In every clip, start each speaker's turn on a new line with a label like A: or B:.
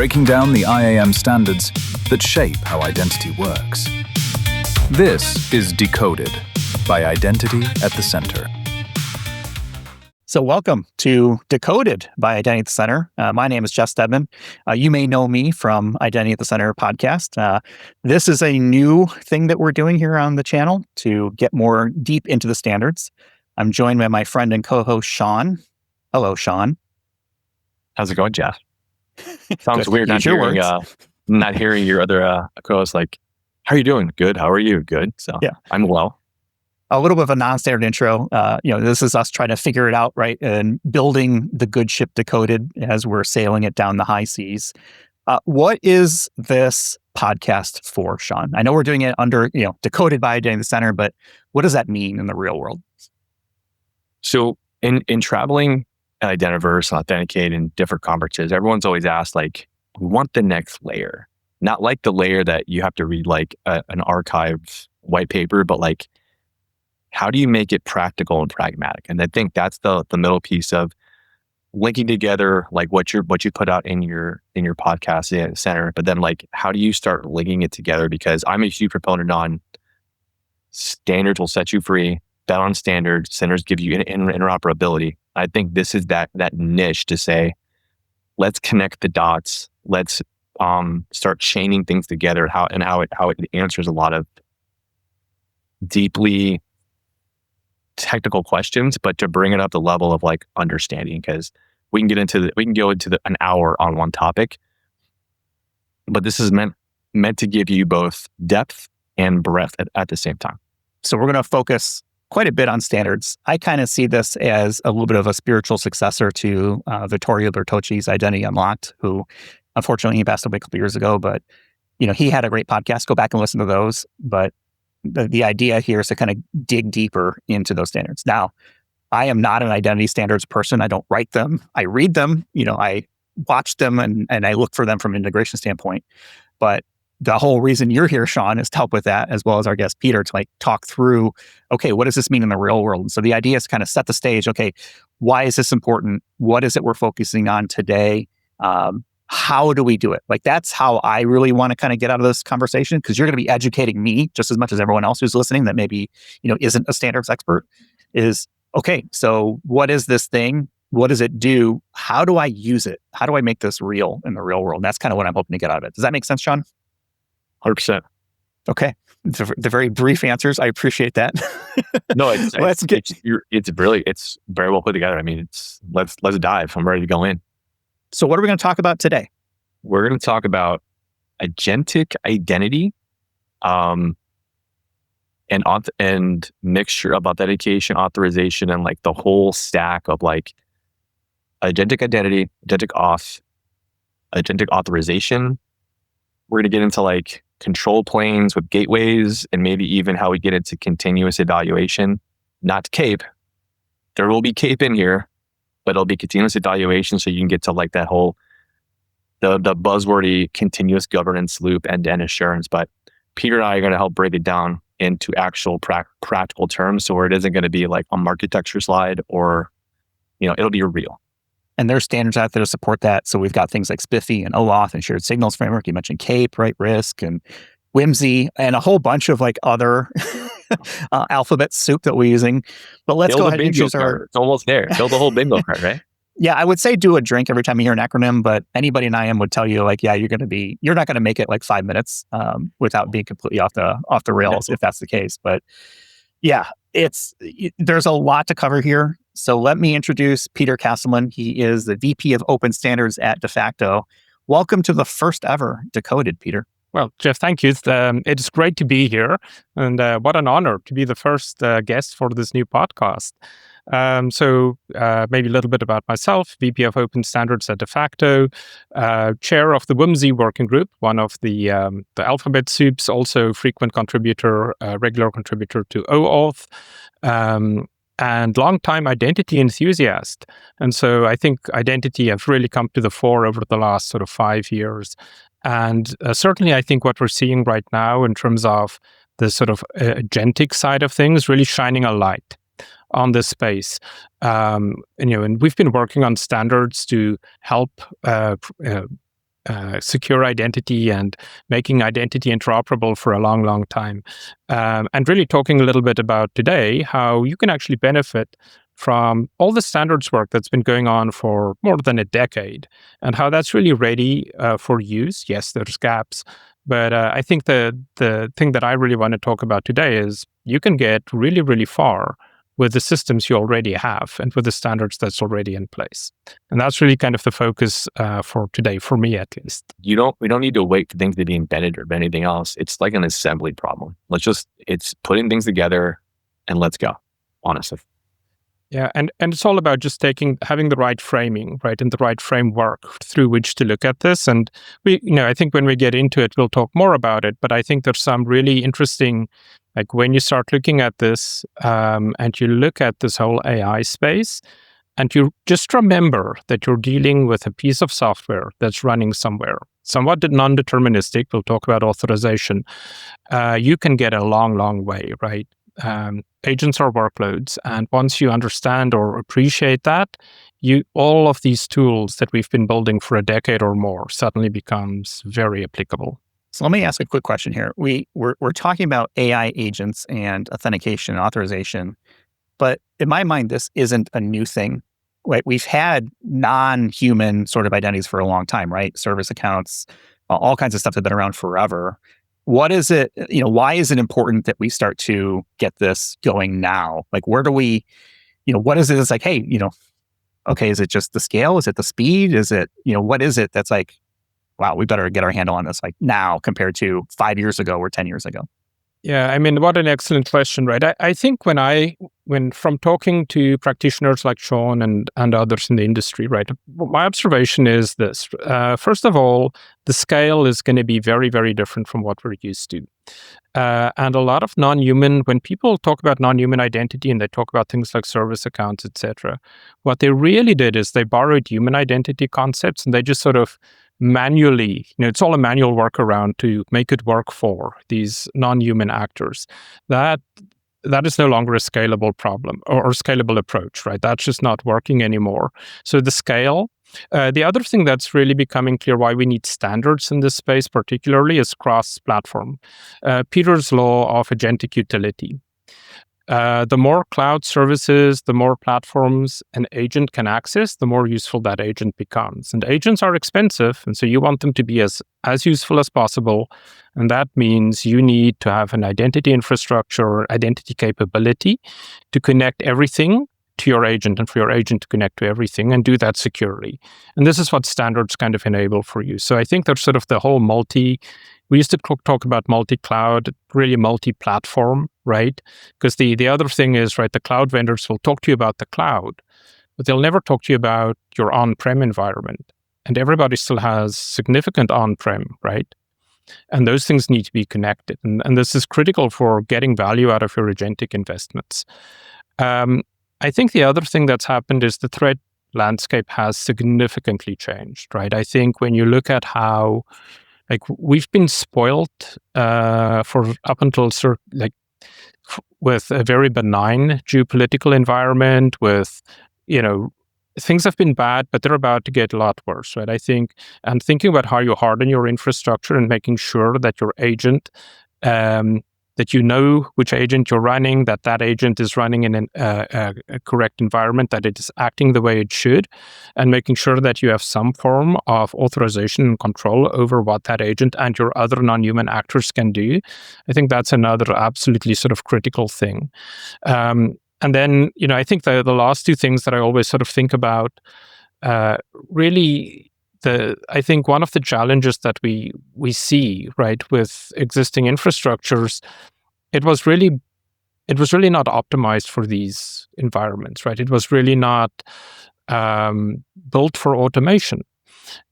A: breaking down the IAM standards that shape how identity works. This is Decoded, by Identity at the Center.
B: So welcome to Decoded by Identity at the Center. My name is Jeff Steadman. You may know me from Identity at the Center podcast. This is a new thing that we're doing here on the channel to get more deep into the standards. I'm joined by my friend and co-host, Sean. Hello, Sean.
C: How's it going, Jeff? Sounds weird
B: not
C: hearing your other co-hosts like, how are you doing? Good. How are you? Good. So yeah. I'm well.
B: A little bit of a non-standard intro. This is us trying to figure it out, right? And building the good ship Decoded as we're sailing it down the high seas. What is this podcast for, Sean? I know we're doing it under, Decoded by Identity at the Center, but what does that mean in the real world?
C: So in traveling at Identiverse, Authenticate, and different conferences, everyone's always asked, like, we want the next layer. Not like the layer that you have to read like an archived white paper, but like, how do you make it practical and pragmatic? And I think that's the middle piece of linking together like what you put out in your podcast center, but then like how do you start linking it together? Because I'm a huge proponent on standards will set you free, bet on standards, centers give you interoperability. I think this is that niche to say, let's connect the dots, let's start chaining things together, how it answers a lot of deeply technical questions, but to bring it up the level of like understanding, because we can go into an hour on one topic, but this is meant to give you both depth and breadth at the same time.
B: So we're going to focus quite a bit on standards. I kind of see this as a little bit of a spiritual successor to Vittorio Bertocci's Identity Unlocked, who unfortunately he passed away a couple years ago, but he had a great podcast. Go back and listen to those. But the idea here is to kind of dig deeper into those standards. Now, I am not an identity standards person. I don't write them. I read them. I watch them and I look for them from an integration standpoint. But the whole reason you're here, Sean, is to help with that, as well as our guest, Pieter, to like talk through, okay, what does this mean in the real world? And so the idea is to kind of set the stage. Okay, why is this important? What is it we're focusing on today? How do we do it? Like, that's how I really want to kind of get out of this conversation, because you're going to be educating me just as much as everyone else who's listening that maybe, isn't a standards expert. Is, okay, so what is this thing? What does it do? How do I use it? How do I make this real in the real world? And that's kind of what I'm hoping to get out of it. Does that make sense, Sean?
C: 100%.
B: Okay. The very brief answers. I appreciate that.
C: No, it's very well put together. I mean, let's dive. I'm ready to go in.
B: So what are we going to talk about today?
C: We're going to talk about agentic identity, and mixture of authentication, authorization, and like the whole stack of like agentic identity, agentic auth, agentic authorization. We're going to get into like control planes with gateways, and maybe even how we get into continuous evaluation, not CAEP. There will be CAEP in here, but it'll be continuous evaluation, so you can get to like that whole, the buzzwordy continuous governance loop end-to-end assurance. But Pieter and I are going to help break it down into actual practical terms, so where it isn't going to be like a architecture slide, or it'll be real.
B: And there's standards out there to support that. So we've got things like SPIFFE and OAuth and shared signals framework. You mentioned CAEP, right? Risk and WIMSE, and a whole bunch of like other alphabet soup that we're using. But let's go ahead and choose our...
C: It's almost there. Build the whole bingo card, right?
B: Yeah, I would say do a drink every time you hear an acronym, but anybody in IAM would tell you like, yeah, you're not going to make it like 5 minutes without being completely off the rails, if that's the case. But yeah, there's a lot to cover here. So let me introduce Pieter Kasselman. He is the VP of Open Standards at Defakto. Welcome to the first ever Decoded, Pieter.
D: Well, Jeff, thank you. It's great to be here, and what an honor to be the first guest for this new podcast. So maybe a little bit about myself, VP of Open Standards at Defakto, chair of the WIMSE working group, one of the alphabet soups, also frequent contributor, regular contributor to OAuth, and longtime identity enthusiast. And so I think identity have really come to the fore over the last sort of 5 years. And certainly I think what we're seeing right now in terms of the sort of agentic side of things, really shining a light on this space. And we've been working on standards to help secure identity and making identity interoperable for a long, long time. And really talking a little bit about today, how you can actually benefit from all the standards work that's been going on for more than a decade and how that's really ready for use. Yes, there's gaps, but I think the thing that I really want to talk about today is you can get really, really far with the systems you already have and with the standards that's already in place. And that's really kind of the focus for today, for me at least.
C: We don't need to wait for things to be embedded or anything else. It's like an assembly problem. It's putting things together and let's go, honestly.
D: Yeah, and it's all about just having the right framing, right, and the right framework through which to look at this. And I think when we get into it, we'll talk more about it. But I think there's some really interesting, like when you start looking at this, and you look at this whole AI space, and you just remember that you're dealing with a piece of software that's running somewhere, somewhat non-deterministic. We'll talk about authorization. You can get a long, long way, right? Agents are workloads, and once you understand or appreciate that, all of these tools that we've been building for a decade or more suddenly becomes very applicable.
B: So let me ask a quick question here. We're talking about AI agents and authentication and authorization, but in my mind, this isn't a new thing. Right? We've had non-human sort of identities for a long time, right? Service accounts, all kinds of stuff that have been around forever. What is it, why is it important that we start to get this going now? Like, where do we, what is it? It's like, hey, okay, is it just the scale? Is it the speed? Is it, what is it that's like, wow, we better get our handle on this like now compared to 5 years ago or 10 years ago?
D: Yeah, I mean, what an excellent question, right? I think when from talking to practitioners like Sean and others in the industry, right, my observation is this. First of all, the scale is going to be very, very different from what we're used to. And a lot of when people talk about non-human identity and they talk about things like service accounts, etc., what they really did is they borrowed human identity concepts and they just sort of manually, it's all a manual workaround to make it work for these non-human actors. That is no longer a scalable problem or scalable approach, right? That's just not working anymore. So the scale. The other thing that's really becoming clear why we need standards in this space particularly is cross-platform. Peter's law of agentic utility. The more cloud services, the more platforms an agent can access, the more useful that agent becomes. And agents are expensive, and so you want them to be as useful as possible. And that means you need to have an identity infrastructure or identity capability to connect everything to your agent and for your agent to connect to everything and do that securely. And this is what standards kind of enable for you. So I think there's sort of the whole we used to talk about multi-cloud, really multi-platform, right? Because the other thing is, right, the cloud vendors will talk to you about the cloud, but they'll never talk to you about your on-prem environment. And everybody still has significant on-prem, right? And those things need to be connected. And this is critical for getting value out of your agentic investments. I think the other thing that's happened is the threat landscape has significantly changed, right? I think when you look at how, like, we've been spoiled for up until with a very benign geopolitical environment with, things have been bad, but they're about to get a lot worse, right? I think, and thinking about how you harden your infrastructure and making sure that your agent, that you know which agent you're running, that agent is running in a correct environment, that it is acting the way it should, and making sure that you have some form of authorization and control over what that agent and your other non-human actors can do. I think that's another absolutely sort of critical thing. And then, I think the last two things that I always sort of think about, really, I think one of the challenges that we see, right, with existing infrastructures, it was really not optimized for these environments, right? It was really not built for automation.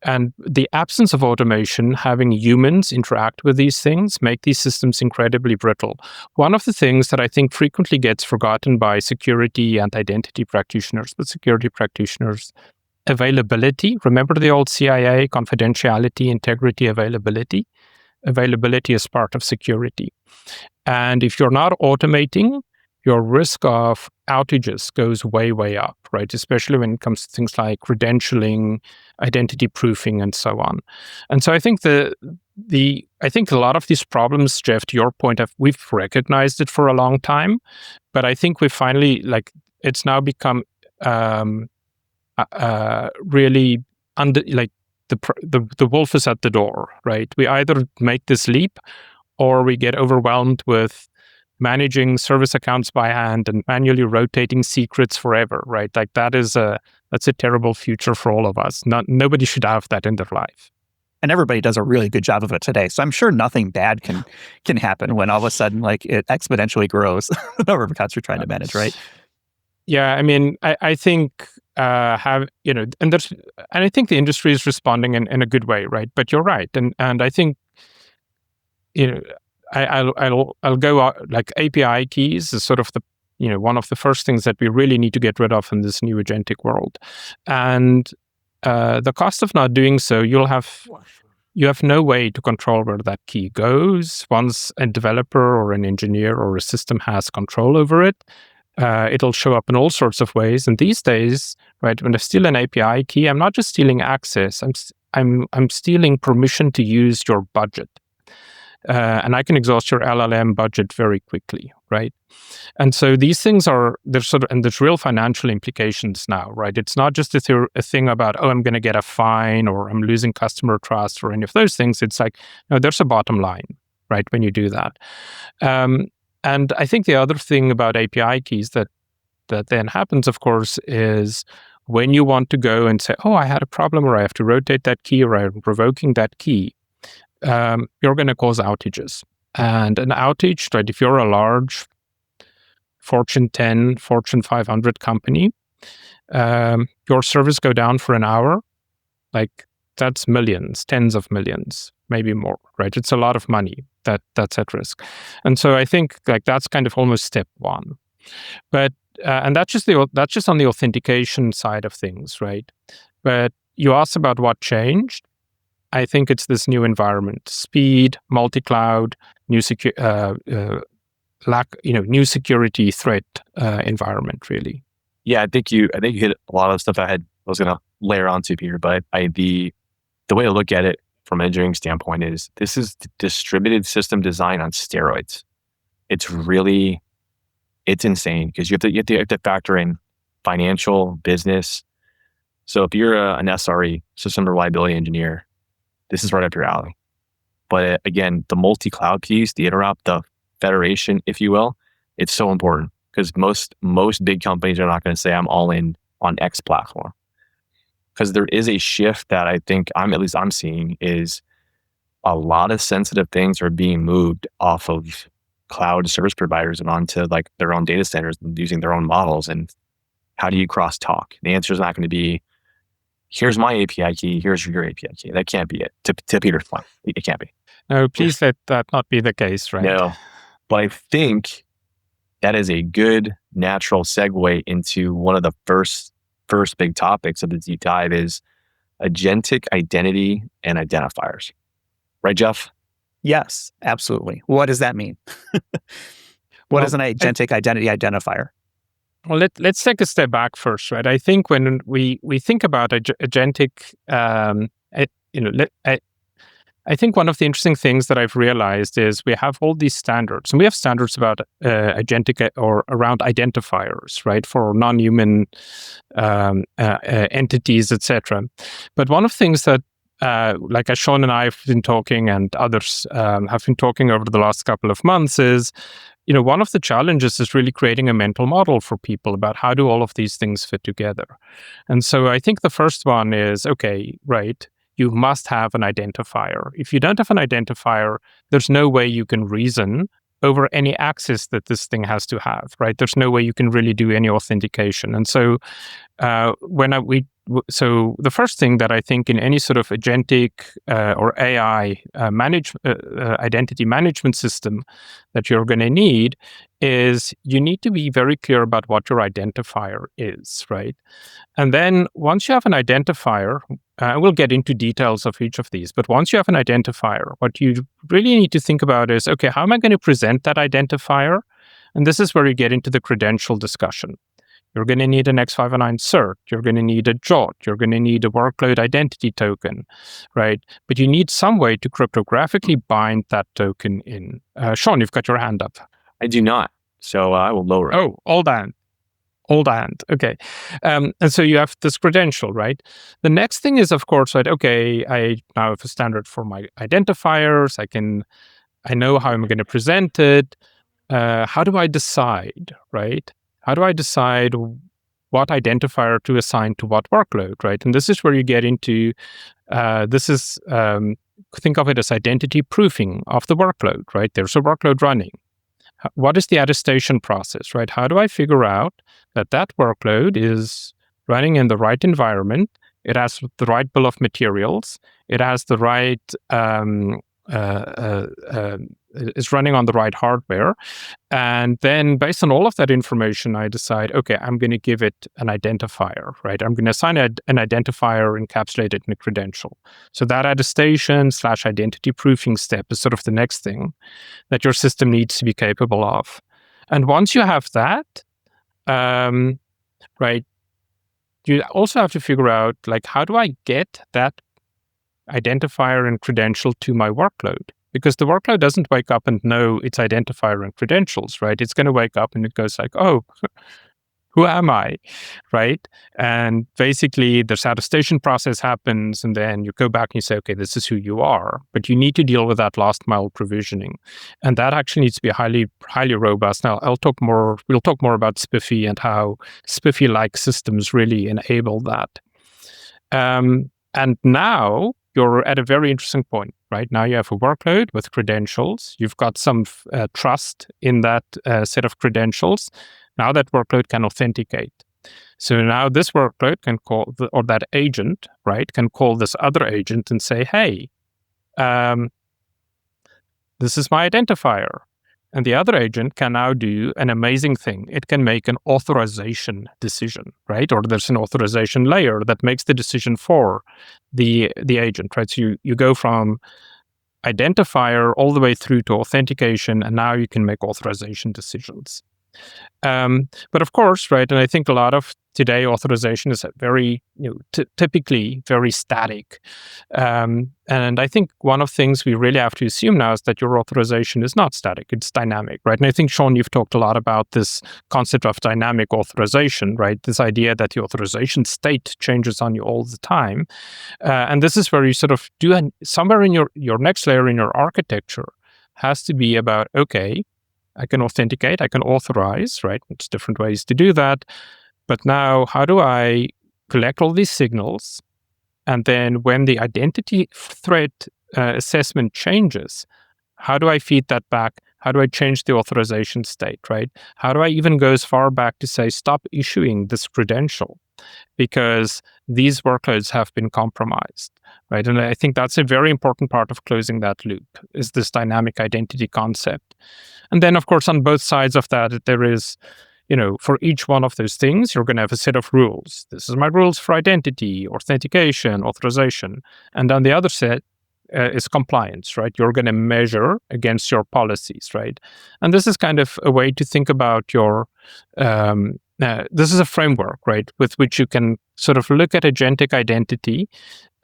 D: And the absence of automation, having humans interact with these things, make these systems incredibly brittle. One of the things that I think frequently gets forgotten by security and identity practitioners, but security practitioners, availability. Remember the old CIA, confidentiality, integrity, availability? Availability is part of security. And if you're not automating, your risk of outages goes way, way up, right? Especially when it comes to things like credentialing, identity proofing, and so on. And so I think I think a lot of these problems, Jeff, to your point, we've recognized it for a long time, but I think we finally, it's now become really the wolf is at the door, right? We either make this leap or we get overwhelmed with managing service accounts by hand and manually rotating secrets forever, right? That's a terrible future for all of us. Nobody should have that in their life.
B: And everybody does a really good job of it today. So I'm sure nothing bad can happen when all of a sudden it exponentially grows the number of accounts you're trying to manage, right?
D: Yeah, I mean, I think and I think the industry is responding in a good way, right? But you're right, and I think I'll go out, API keys is sort of the one of the first things that we really need to get rid of in this new agentic world, and the cost of not doing so, you have no way to control where that key goes. Once a developer or an engineer or a system has control over it, it'll show up in all sorts of ways. And these days, right, when I steal an API key, I'm not just stealing access. I'm stealing permission to use your budget, and I can exhaust your LLM budget very quickly, right? And so these things there's real financial implications now, right? It's not just a thing about, I'm going to get a fine or I'm losing customer trust or any of those things. It's like, no, there's a bottom line, right, when you do that. And I think the other thing about API keys that then happens, of course, is when you want to go and say, I had a problem, or I have to rotate that key, or I'm revoking that key, you're going to cause outages. And an outage, right, if you're a large Fortune 10, Fortune 500 company, your servers go down for an hour, that's millions, tens of millions, maybe more, right? It's a lot of money that's at risk. And so I think that's kind of almost step one. But and that's just on the authentication side of things, right? But you asked about what changed. I think it's this new environment: speed, multi-cloud, new new security threat environment, really.
C: Yeah, I think you hit a lot of stuff I was going to layer onto here, but the way to look at it from an engineering standpoint is this is distributed system design on steroids. It's insane because you have to factor in financial, business. So if you're an SRE, system reliability engineer, this is right up your alley. But again, the multi-cloud piece, the interop, the federation, if you will, it's so important because most big companies are not going to say I'm all in on X platform. Because there is a shift that I think I'm seeing is a lot of sensitive things are being moved off of cloud service providers and onto their own data centers and using their own models. And how do you cross talk? The answer is not going to be, here's my API key, here's your API key. That can't be it. To Peter's point, it can't be.
D: No, please let that not be the case, right?
C: No, but I think that is a good natural segue into one of the first big topics of the deep dive is agentic identity and identifiers. Right, Jeff?
B: Yes, absolutely. What does that mean? What is an agentic identity identifier?
D: Well, let's take a step back first, right? I think when we think about agentic, I think one of the interesting things that I've realized is we have all these standards, and we have standards about agentic or around identifiers, right, for non-human entities, etc. But one of the things that, as Sean and I have been talking, and others have been talking over the last couple of months, is one of the challenges is really creating a mental model for people about how do all of these things fit together. And so I think the first one is, okay, right, you must have an identifier. If you don't have an identifier, there's no way you can reason over any access that this thing has to have, right? There's no way you can really do any authentication. And so so the first thing that I think in any sort of agentic or AI identity management system that you're going to need is you need to be very clear about what your identifier is, right? And then once you have an identifier, we'll get into details of each of these, but once you have an identifier, what you really need to think about is, okay, how am I going to present that identifier? And this is where you get into the credential discussion. You're going to need an X509 cert. You're going to need a JWT. You're going to need a workload identity token, right? But you need some way to cryptographically bind that token in. Sean, you've got your hand up.
C: I do not. So I will lower it.
D: Oh, all down. Okay. And so you have this credential, right? The next thing is, of course, right, okay, I now have a standard for my identifiers. I know how I'm going to present it. How do I decide, right? How do I decide what identifier to assign to what workload, right? And this is where you get into, think of it as identity proofing of the workload, right? There's a workload running. What is the attestation process, right? How do I figure out that that workload is running in the right environment? It has the right bill of materials. It has the right, is running on the right hardware. And then based on all of that information, I decide, okay, I'm going to give it an identifier, right? I'm going to assign an identifier encapsulated in a credential. So that attestation/identity proofing step is sort of the next thing that your system needs to be capable of. And once you have that, right, you also have to figure out, like, how do I get that identifier and credential to my workload? Because the workload doesn't wake up and know its identifier and credentials, right? It's going to wake up and it goes like, oh, who am I, right? And basically, this attestation process happens, and then you go back and you say, okay, this is who you are. But you need to deal with that last mile provisioning, and that actually needs to be highly, highly robust. Now, we'll talk more about SPIFFE and how SPIFFE-like systems really enable that. And now you're at a very interesting point, right? Now you have a workload with credentials. You've got some trust in that set of credentials. Now that workload can authenticate. So now this workload can call, or that agent, right, can call this other agent and say, hey, this is my identifier. And the other agent can now do an amazing thing. It can make an authorization decision, right? Or there's an authorization layer that makes the decision for the agent, right? So you go from identifier all the way through to authentication, and now you can make authorization decisions. But of course, right, and I think a lot of today authorization is very, typically very static. And I think one of the things we really have to assume now is that your authorization is not static, it's dynamic, right? And I think, Sean, you've talked a lot about this concept of dynamic authorization, right? This idea that the authorization state changes on you all the time. And this is where you sort of do, somewhere in your next layer in your architecture has to be about, okay, I can authenticate, I can authorize, right? There's different ways to do that. But now, how do I collect all these signals? And then when the identity threat assessment changes, how do I feed that back? How do I change the authorization state, right? How do I even go as far back to say, stop issuing this credential because these workloads have been compromised, right? And I think that's a very important part of closing that loop, is this dynamic identity concept. And then, of course, on both sides of that, there is, for each one of those things, you're going to have a set of rules. This is my rules for identity, authentication, authorization. And on the other set is compliance, right? You're going to measure against your policies, right? And this is kind of a way to think about your, this is a framework, right, with which you can sort of look at agentic identity.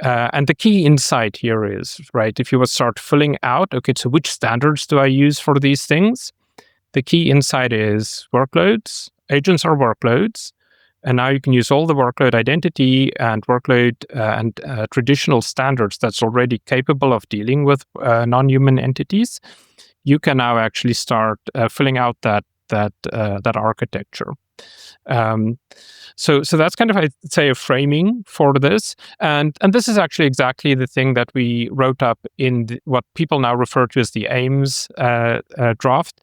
D: And the key insight here is, right, if you would start filling out, okay, so which standards do I use for these things? The key insight is workloads. Agents are workloads. And now you can use all the workload identity and workload and traditional standards that's already capable of dealing with non-human entities. You can now actually start filling out that architecture. So that's kind of, I'd say, a framing for this. And this is actually exactly the thing that we wrote up in what people now refer to as the AIMS draft.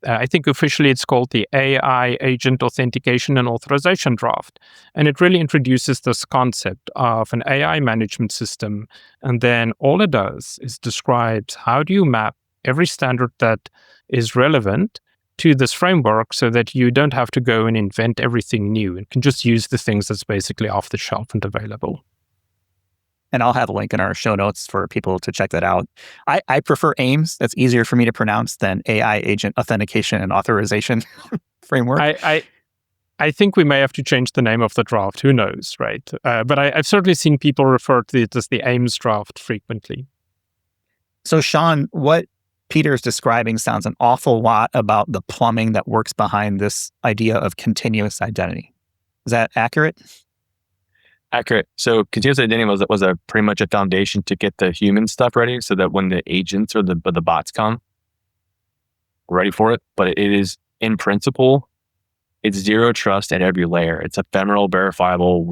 D: I think officially it's called the AI Agent Authentication and Authorization Draft. And it really introduces this concept of an AI management system. And then all it does is describes how do you map every standard that is relevant to this framework so that you don't have to go and invent everything new and can just use the things that's basically off the shelf and available.
B: and I'll have a link in our show notes for people to check that out. I prefer AIMS. That's easier for me to pronounce than AI Agent Authentication and Authorization framework.
D: I think we may have to change the name of the draft. Who knows, right? But I've certainly seen people refer to it as the AIMS draft frequently.
B: So, Sean, what Peter's describing sounds an awful lot about the plumbing that works behind this idea of continuous identity. Is that accurate?
C: Accurate. So continuous identity was pretty much a foundation to get the human stuff ready, so that when the agents or the bots come, we're ready for it. But it is, in principle, it's zero trust at every layer. It's ephemeral, verifiable,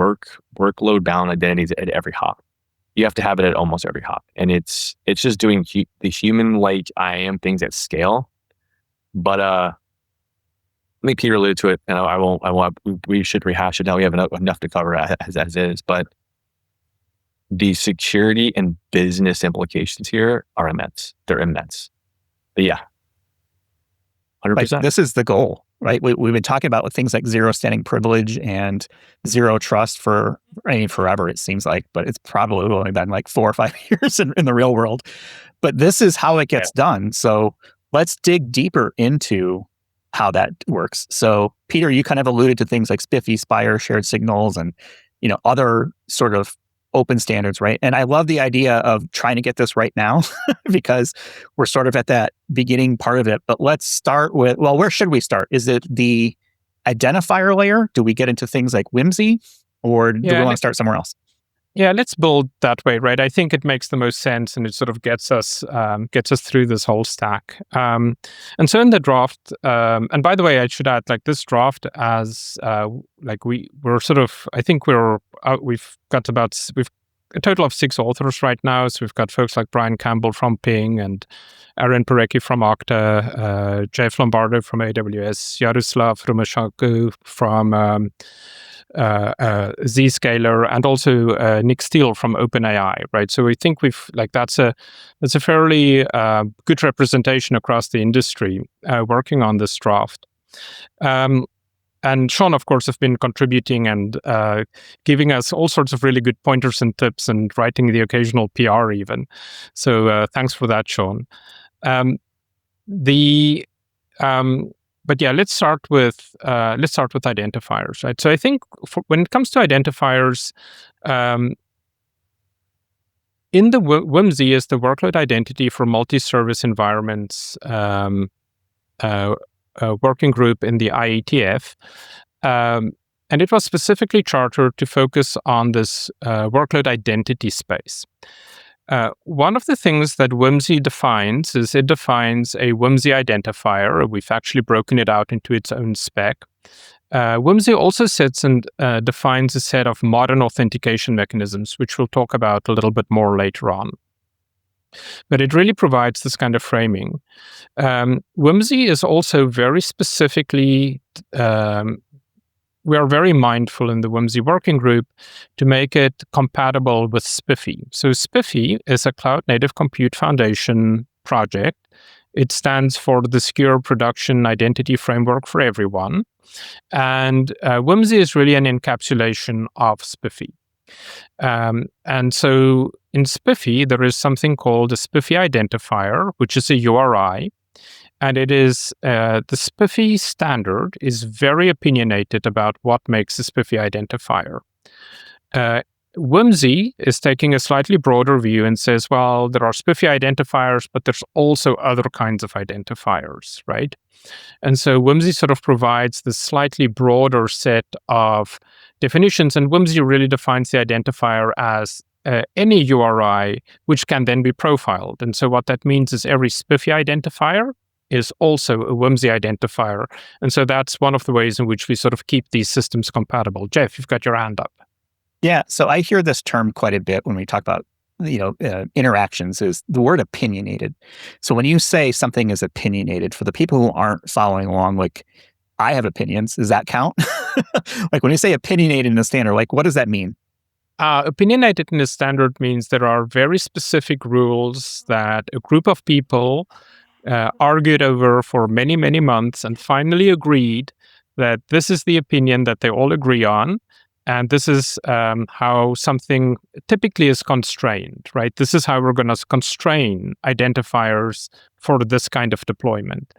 C: workload bound identities at every hop. You have to have it at almost every hop, and it's just doing the human-like IAM things at scale. But I think Peter alluded to it, and I won't. We should rehash it now. We have enough to cover as is. But the security and business implications here are immense. They're immense. But yeah, 100%.
B: This is the goal, right? We've been talking about with things like zero standing privilege and zero trust for forever, it seems like, but it's probably only been like 4 or 5 years in the real world. But this is how it gets done. So let's dig deeper into how that works. So Peter, you kind of alluded to things like SPIFFE, SPIRE, shared signals, and other sort of open standards, right? And I love the idea of trying to get this right now because we're sort of at that beginning part of it. But let's start with, well, where should we start? Is it the identifier layer? Do we get into things like WIMSE, or do we want to start somewhere else?
D: Yeah, let's build that way, right? I think it makes the most sense, and it sort of gets us through this whole stack. And so in the draft, and by the way, I should add, like this draft, as we're sort of, I think we've got a total of 6 authors right now. So we've got folks like Brian Campbell from Ping and Aaron Parecki from Okta, Jeff Lombardo from AWS, Yaroslav Rumashako from Zscaler, and also Nick Steele from OpenAI, right? So we think that's a fairly good representation across the industry working on this draft. And Sean, of course, have been contributing and giving us all sorts of really good pointers and tips, and writing the occasional PR even. So thanks for that, Sean. But yeah, let's start with identifiers, right? So I think when it comes to identifiers, in the WIMSE is the workload identity for multi-service environments working group in the IETF, and it was specifically chartered to focus on this workload identity space. One of the things that WIMSE defines is it defines a WIMSE identifier. We've actually broken it out into its own spec. WIMSE also sets and defines a set of modern authentication mechanisms, which we'll talk about a little bit more later on. But it really provides this kind of framing. WIMSE is also very specifically we are very mindful in the WIMSE working group to make it compatible with SPIFFE. So SPIFFE is a Cloud Native Compute Foundation project. It stands for the Secure Production Identity Framework for Everyone. And WIMSE is really an encapsulation of SPIFFE. And so in SPIFFE, there is something called a SPIFFE identifier, which is a URI. And it is the SPIFFE standard is very opinionated about what makes a SPIFFE identifier. WIMSE is taking a slightly broader view and says, well, there are SPIFFE identifiers, but there's also other kinds of identifiers, right? And so WIMSE sort of provides this slightly broader set of definitions, and WIMSE really defines the identifier as any URI, which can then be profiled. And so what that means is every SPIFFE identifier is also a WIMSE identifier. And so that's one of the ways in which we sort of keep these systems compatible. Jeff, you've got your hand up.
B: Yeah, so I hear this term quite a bit when we talk about interactions, is the word opinionated. So when you say something is opinionated, for the people who aren't following along, like, I have opinions, does that count? Like when you say opinionated in the standard, like what does that mean?
D: Opinionated in the standard means there are very specific rules that a group of people argued over for many, many months and finally agreed that this is the opinion that they all agree on. And this is how something typically is constrained, right? This is how we're going to constrain identifiers for this kind of deployment.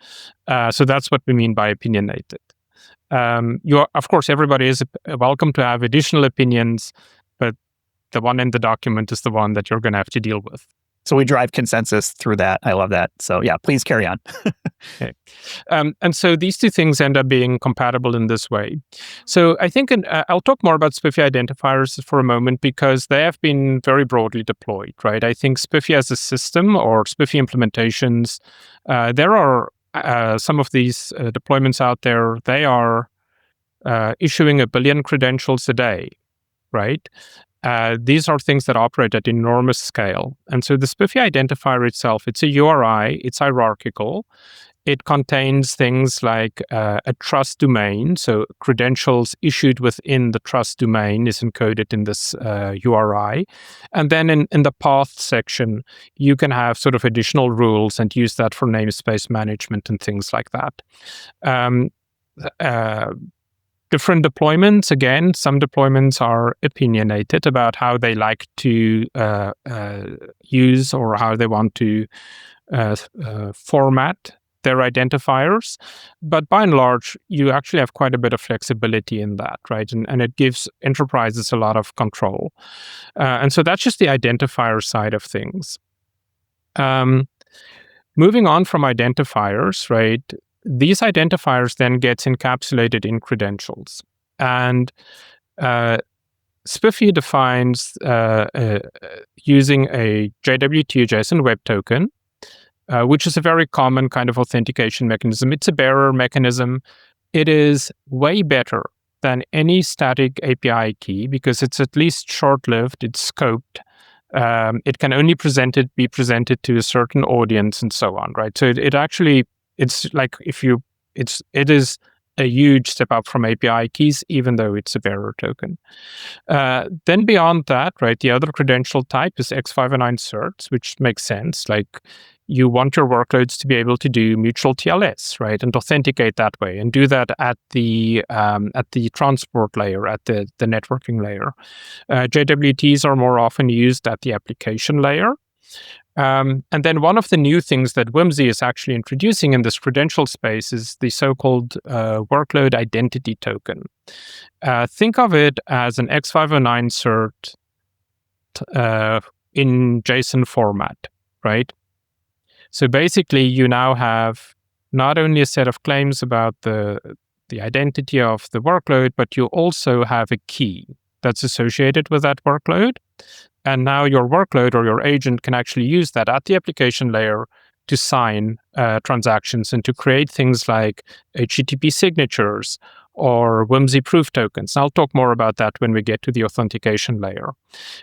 D: So that's what we mean by opinionated. Of course, everybody is welcome to have additional opinions, but the one in the document is the one that you're going to have to deal with.
B: So we drive consensus through that. I love that. So yeah, please carry on.
D: Okay. And so these two things end up being compatible in this way. So I think I'll talk more about SPIFFE identifiers for a moment because they have been very broadly deployed, right? I think SPIFFE as a system or SPIFFE implementations, there are some of these deployments out there. They are issuing 1 billion credentials a day, right? These are things that operate at enormous scale. And so the SPIFFE identifier itself, it's a URI, it's hierarchical. It contains things like a trust domain. So credentials issued within the trust domain is encoded in this URI. And then in the path section, you can have sort of additional rules and use that for namespace management and things like that. Different deployments, again, some deployments are opinionated about how they like to use or how they want to format their identifiers. But by and large, you actually have quite a bit of flexibility in that, right? And it gives enterprises a lot of control. And so that's just the identifier side of things. Moving on from identifiers, right? These identifiers then gets encapsulated in credentials. And SPIFFE defines using a JWT, JSON Web Token, which is a very common kind of authentication mechanism. It's a bearer mechanism. It is way better than any static API key because it's at least short-lived, it's scoped. It can only be presented to a certain audience and so on, right? So it actually, it's like it is a huge step up from API keys, even though it's a bearer token. Then beyond that, right, the other credential type is X509 certs, which makes sense. Like you want your workloads to be able to do mutual TLS, right, and authenticate that way, and do that at the transport layer, at the networking layer. JWTs are more often used at the application layer. And then one of the new things that WIMSE is actually introducing in this credential space is the so-called workload identity token. Think of it as an X509 cert in JSON format, right? So basically, you now have not only a set of claims about the identity of the workload, but you also have a key that's associated with that workload. And now your workload or your agent can actually use that at the application layer to sign transactions and to create things like HTTP signatures or WIMSE proof tokens. I'll talk more about that when we get to the authentication layer.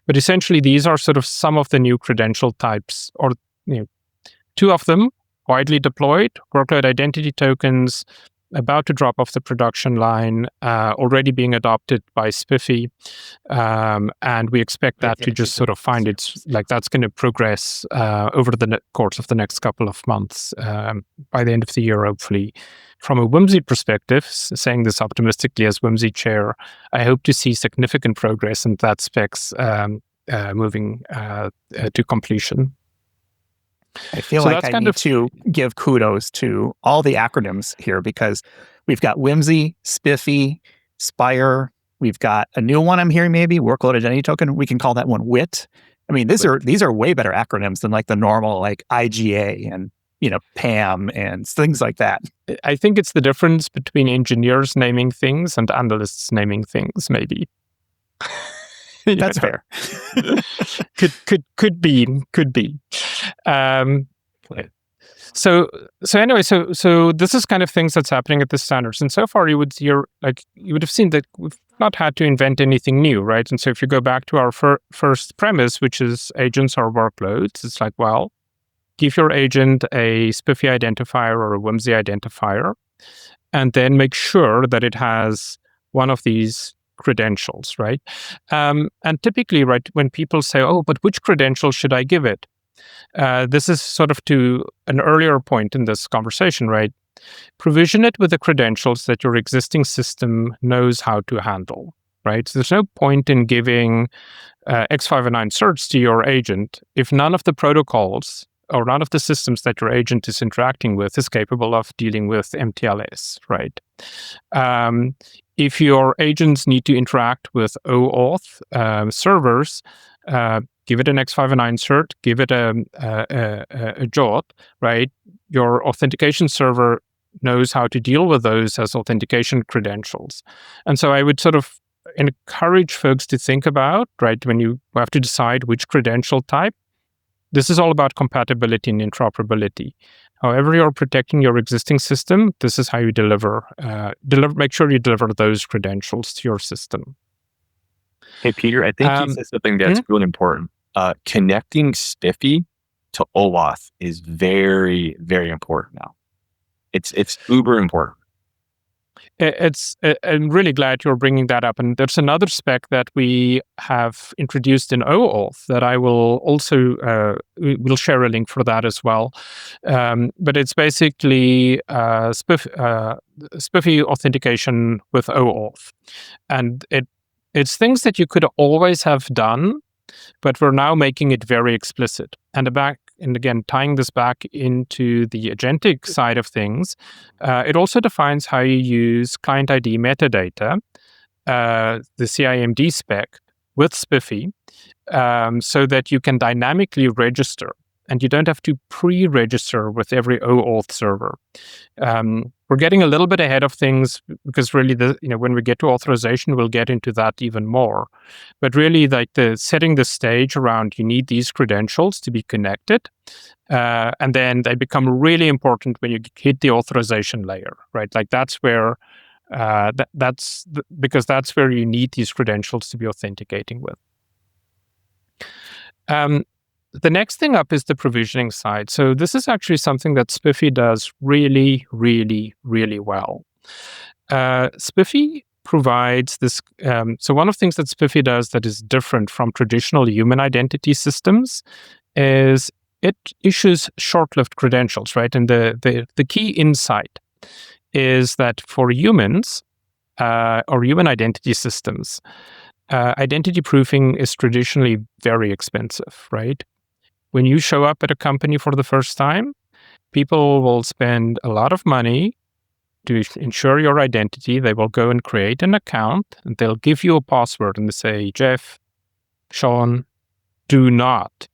D: But essentially, these are sort of some of the new credential types, or two of them widely deployed: workload identity tokens, about to drop off the production line, already being adopted by SPIFFE. And we expect that to just sort of find that's going to progress over the course of the next couple of months, by the end of the year, hopefully. From a WIMSE perspective, saying this optimistically as WIMSE chair, I hope to see significant progress in that specs moving to completion.
B: I feel like I need to give kudos to all the acronyms here because we've got WIMSE, SPIFFE, SPIRE. We've got a new one I'm hearing, maybe Workload Identity Token. We can call that one WIT. I mean, these are way better acronyms than like the normal like IGA and PAM and things like that.
D: I think it's the difference between engineers naming things and analysts naming things, maybe.
B: That's fair.
D: could be. So anyway, so this is kind of things that's happening at the standards, and so far you would have seen that we've not had to invent anything new, right? And so if you go back to our first premise, which is agents are workloads, it's like, well, give your agent a SPIFFE identifier or a WIMSE identifier, and then make sure that it has one of these credentials, right? And typically, right, when people say, oh, but which credential should I give it? This is sort of to an earlier point in this conversation, right? Provision it with the credentials that your existing system knows how to handle, right? So there's no point in giving X509 certs to your agent if none of the protocols or none of the systems that your agent is interacting with is capable of dealing with MTLS, right? If your agents need to interact with OAuth servers, give it an X509 cert, give it a JWT, right? Your authentication server knows how to deal with those as authentication credentials. And so I would sort of encourage folks to think about, right, when you have to decide which credential type, this is all about compatibility and interoperability. However you're protecting your existing system, this is how you deliver. Make sure you deliver those credentials to your system.
C: Hey, Peter, I think you said something that's really important. Connecting SPIFFE to OAuth is very, very important now. It's uber important.
D: I'm really glad you're bringing that up. And there's another spec that we have introduced in OAuth that I will also, we'll share a link for that as well. But it's basically SPIFFE authentication with OAuth. And it's things that you could always have done, but we're now making it very explicit. And again, tying this back into the agentic side of things, it also defines how you use client ID metadata, the CIMD spec, with SPIFFE, so that you can dynamically register, and you don't have to pre-register with every OAuth server. We're getting a little bit ahead of things because really, when we get to authorization, we'll get into that even more. But really, like setting the stage around, you need these credentials to be connected, and then they become really important when you hit the authorization layer, right? Like that's where because that's where you need these credentials to be authenticating with. The next thing up is the provisioning side. So this is actually something that SPIFFE does really, really, really well. SPIFFE provides this. So one of the things that SPIFFE does that is different from traditional human identity systems is it issues short-lived credentials, right? And the key insight is that for humans or human identity systems, identity proofing is traditionally very expensive, right? When you show up at a company for the first time, people will spend a lot of money to ensure your identity. They will go and create an account, and they'll give you a password, and they say, Jeff, Sean, do not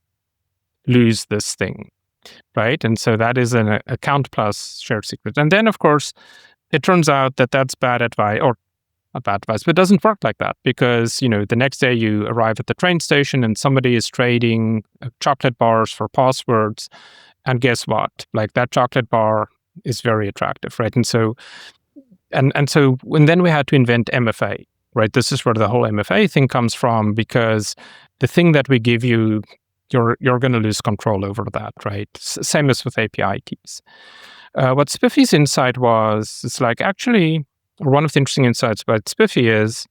D: lose this thing, right? And so that is an account plus shared secret. And then, of course, it turns out that that's bad advice, or not bad advice, but it doesn't work like that because, the next day you arrive at the train station and somebody is trading chocolate bars for passwords. And guess what? Like that chocolate bar is very attractive, right? And so, and then we had to invent MFA, right? This is where the whole MFA thing comes from, because the thing that we give you, you're going to lose control over that, right? Same as with API keys. What SPIFFE's insight was, it's like actually, or one of the interesting insights about SPIFFE is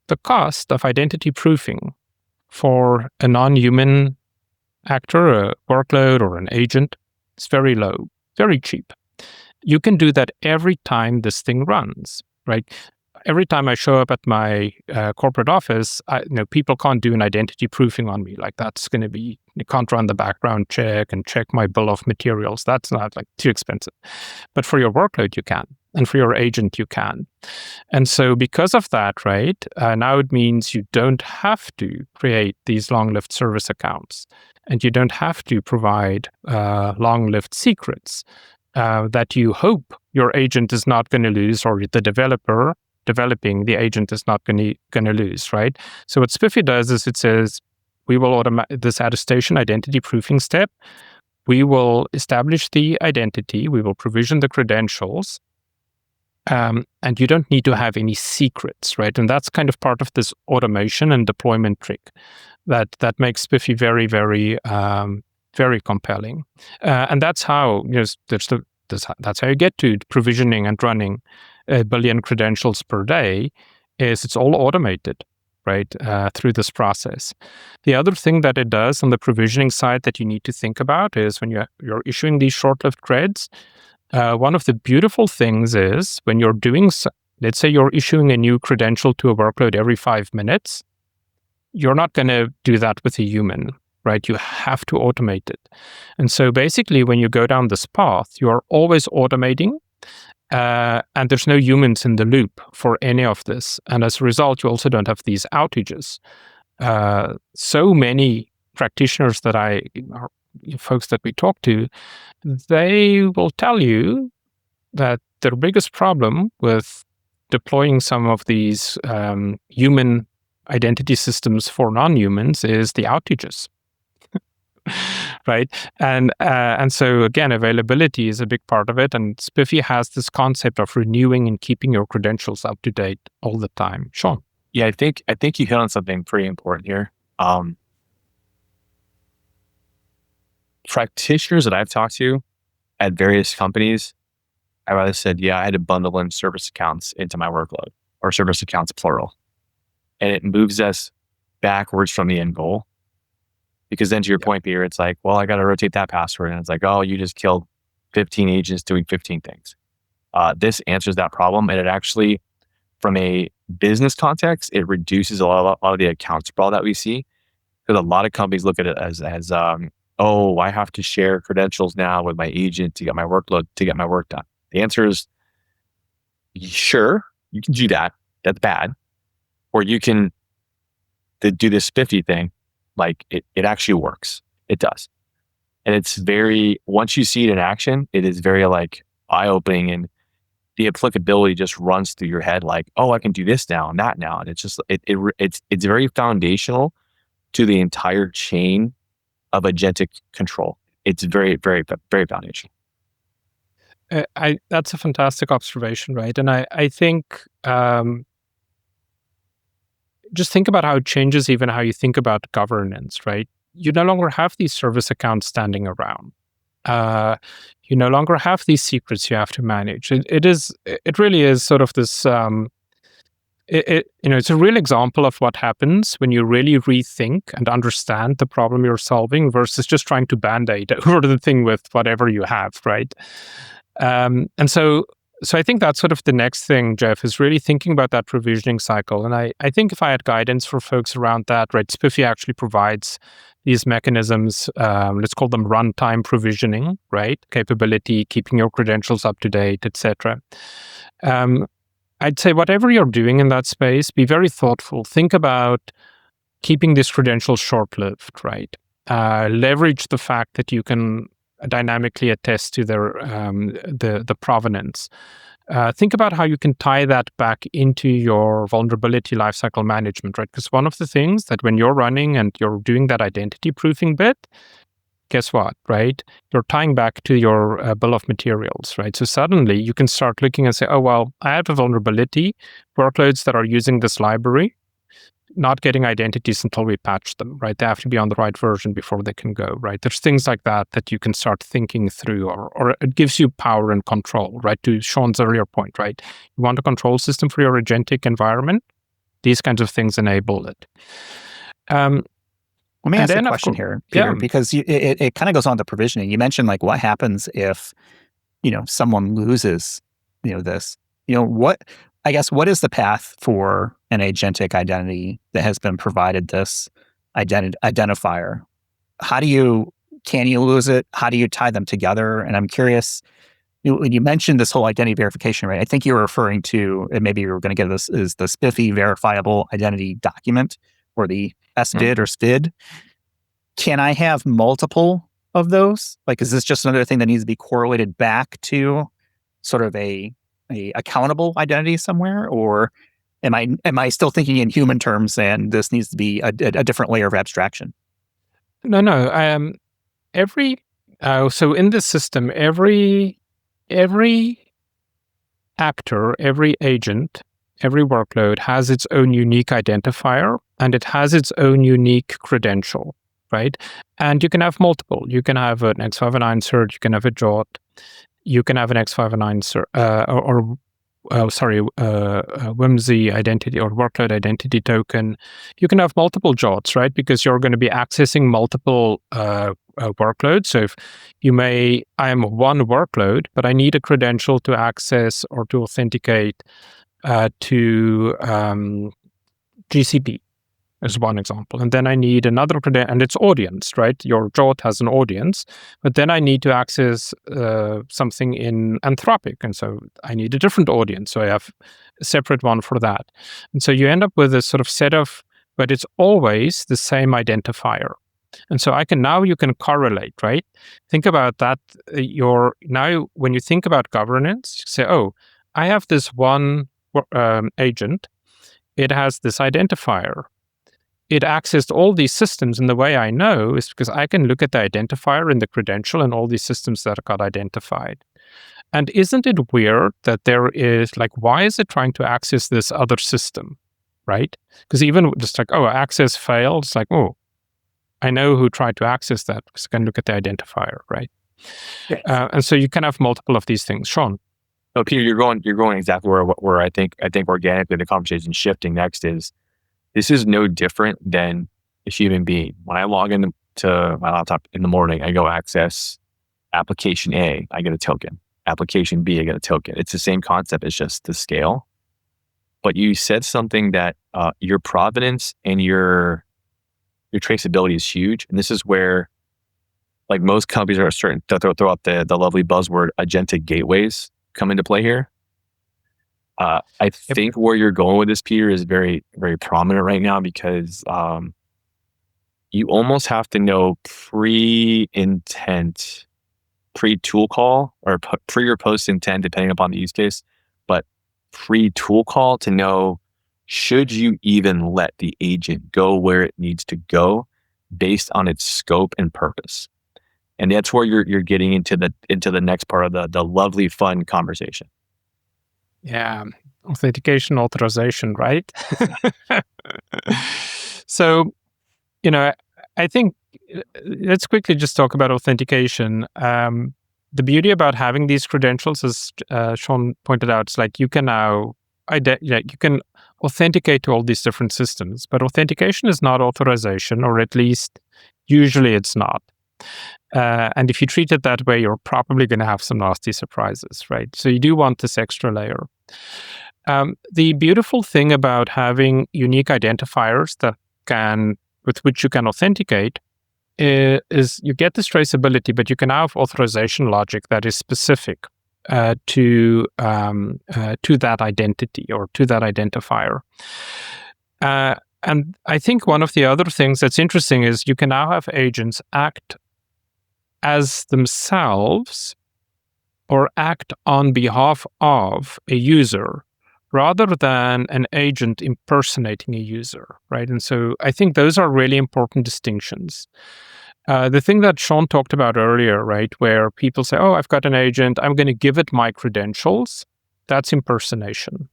D: the cost of identity proofing for a non-human actor, a workload or an agent, is very low, very cheap. You can do that every time this thing runs, right? Every time I show up at my corporate office, people can't do an identity proofing on me. Like that's going to be, you can't run the background check and check my bill of materials. That's not like too expensive. But for your workload, you can. And for your agent, you can. And so because of that, right, now it means you don't have to create these long-lived service accounts. And you don't have to provide long-lived secrets that you hope your agent is not going to lose, or the developer developing the agent is not going to lose, right? So what SPIFFE does is it says, we will automate this attestation identity proofing step. We will establish the identity. We will provision the credentials. And you don't need to have any secrets, right? And that's kind of part of this automation and deployment trick that makes SPIFFE very, very, very compelling. And that's how that's how you get to provisioning and running 1 billion credentials per day. Is it's all automated, right, through this process. The other thing that it does on the provisioning side that you need to think about is when you're issuing these short-lived creds. One of the beautiful things is when you're doing let's say you're issuing a new credential to a workload every 5 minutes, you're not going to do that with a human, right? You have to automate it. And so basically, when you go down this path, you are always automating, and there's no humans in the loop for any of this. And as a result, you also don't have these outages. So many practitioners folks that we talk to, they will tell you that their biggest problem with deploying some of these human identity systems for non-humans is the outages, right? And so again, availability is a big part of it. And SPIFFE has this concept of renewing and keeping your credentials up to date all the time. Sean?
C: Yeah, I think you hit on something pretty important here. Practitioners that I've talked to at various companies, I rather said, yeah, I had to bundle in service accounts into my workload, or service accounts plural. And it moves us backwards from the end goal. Because then to your point, Peter, it's like, well, I got to rotate that password. And it's like, oh, you just killed 15 agents doing 15 things. This answers that problem. And it actually, from a business context, it reduces a lot of the account sprawl that we see. Because a lot of companies look at it as oh, I have to share credentials now with my agent to get my workload, to get my work done. The answer is, sure, you can do that. That's bad. Or you can do this SPIFFE thing. Like it actually works. It does. And it's very, once you see it in action, it is very like eye-opening, and the applicability just runs through your head like, oh, I can do this now and that now. And it's just, it's very foundational to the entire chain of agentic control. It's very, very, very foundational.
D: That's a fantastic observation, right? And I think just think about how it changes even how you think about governance, right? You no longer have these service accounts standing around. You no longer have these secrets you have to manage. It really is sort of this. It's a real example of what happens when you really rethink and understand the problem you're solving versus just trying to band-aid over the thing with whatever you have, right? And so I think that's sort of the next thing, Jeff, is really thinking about that provisioning cycle. And I think if I had guidance for folks around that, right, SPIFFE actually provides these mechanisms, let's call them runtime provisioning, right? Capability, keeping your credentials up to date, etc. I'd say whatever you're doing in that space, be very thoughtful. Think about keeping these credentials short-lived, right? Leverage the fact that you can dynamically attest to their the provenance. Think about how you can tie that back into your vulnerability lifecycle management, right? Because one of the things that when you're running and you're doing that identity proofing bit, guess what, right? You're tying back to your bill of materials, right? So suddenly you can start looking and say, oh, well, I have a vulnerability, workloads that are using this library, not getting identities until we patch them, right? They have to be on the right version before they can go, right? There's things like that you can start thinking through, or it gives you power and control, right? To Sean's earlier point, right? You want a control system for your agentic environment? These kinds of things enable it.
B: Let me ask a question here, Peter, because it kind of goes on to provisioning. You mentioned like what happens if, someone loses, this, what is the path for an agentic identity that has been provided this identifier? Can you lose it? How do you tie them together? And I'm curious, when you mentioned this whole identity verification, right? I think you were referring to, and maybe you were going to get this, is the SPIFFE verifiable identity document, or the SVID or SVID. Can I have multiple of those? Like, is this just another thing that needs to be correlated back to sort of a accountable identity somewhere, or am I still thinking in human terms and this needs to be a different layer of abstraction?
D: No. So in this system, every actor, every agent, every workload has its own unique identifier, and it has its own unique credential, right? And you can have multiple. You can have an X509 cert, you can have a JWT, you can have an X509 cert, WIMSE identity or workload identity token. You can have multiple JWTs, right? Because you're going to be accessing multiple workloads. So if I am one workload, but I need a credential to access or to authenticate to GCP as one example. And then I need another credential, and it's audience, right? Your JWT has an audience, but then I need to access something in Anthropic. And so I need a different audience. So I have a separate one for that. And so you end up with a sort of set of, but it's always the same identifier. And so you can correlate, right? Think about that. Now when you think about governance, you say, oh, I have this one agent. It has this identifier. It accessed all these systems, and the way I know is because I can look at the identifier in the credential and all these systems that got identified. And isn't it weird that there is, why is it trying to access this other system, right? Because even just access failed, it's I know who tried to access that because I can look at the identifier, right?
C: Yes.
D: And so you can have multiple of these things. Sean?
C: So Peter, you're going exactly where I think organically the conversation shifting next is. This is no different than a human being. When I log into my laptop in the morning, I go access application A, I get a token. Application B, I get a token. It's the same concept, it's just the scale. But you said something that your provenance and your traceability is huge. And this is where, most companies are starting to throw out the lovely buzzword agentic gateways come into play here. I think where you're going with this, Peter, is very, very prominent right now because you almost have to know pre-intent, pre-tool call, or pre or post-intent, depending upon the use case, but pre-tool call to know, should you even let the agent go where it needs to go based on its scope and purpose? And that's where you're getting into the next part of the lovely, fun conversation.
D: Yeah, authentication, authorization, right? So, I think let's quickly just talk about authentication. The beauty about having these credentials, as Sean pointed out, it's you can now you can authenticate to all these different systems, but authentication is not authorization, or at least usually it's not. And if you treat it that way, you're probably going to have some nasty surprises, right? So you do want this extra layer. The beautiful thing about having unique identifiers with which you can authenticate is you get this traceability, but you can have authorization logic that is specific to that identity or to that identifier. And I think one of the other things that's interesting is you can now have agents act as themselves or act on behalf of a user rather than an agent impersonating a user, right? And so I think those are really important distinctions. The thing that Sean talked about earlier, right, where people say, oh, I've got an agent, I'm going to give it my credentials, that's impersonation.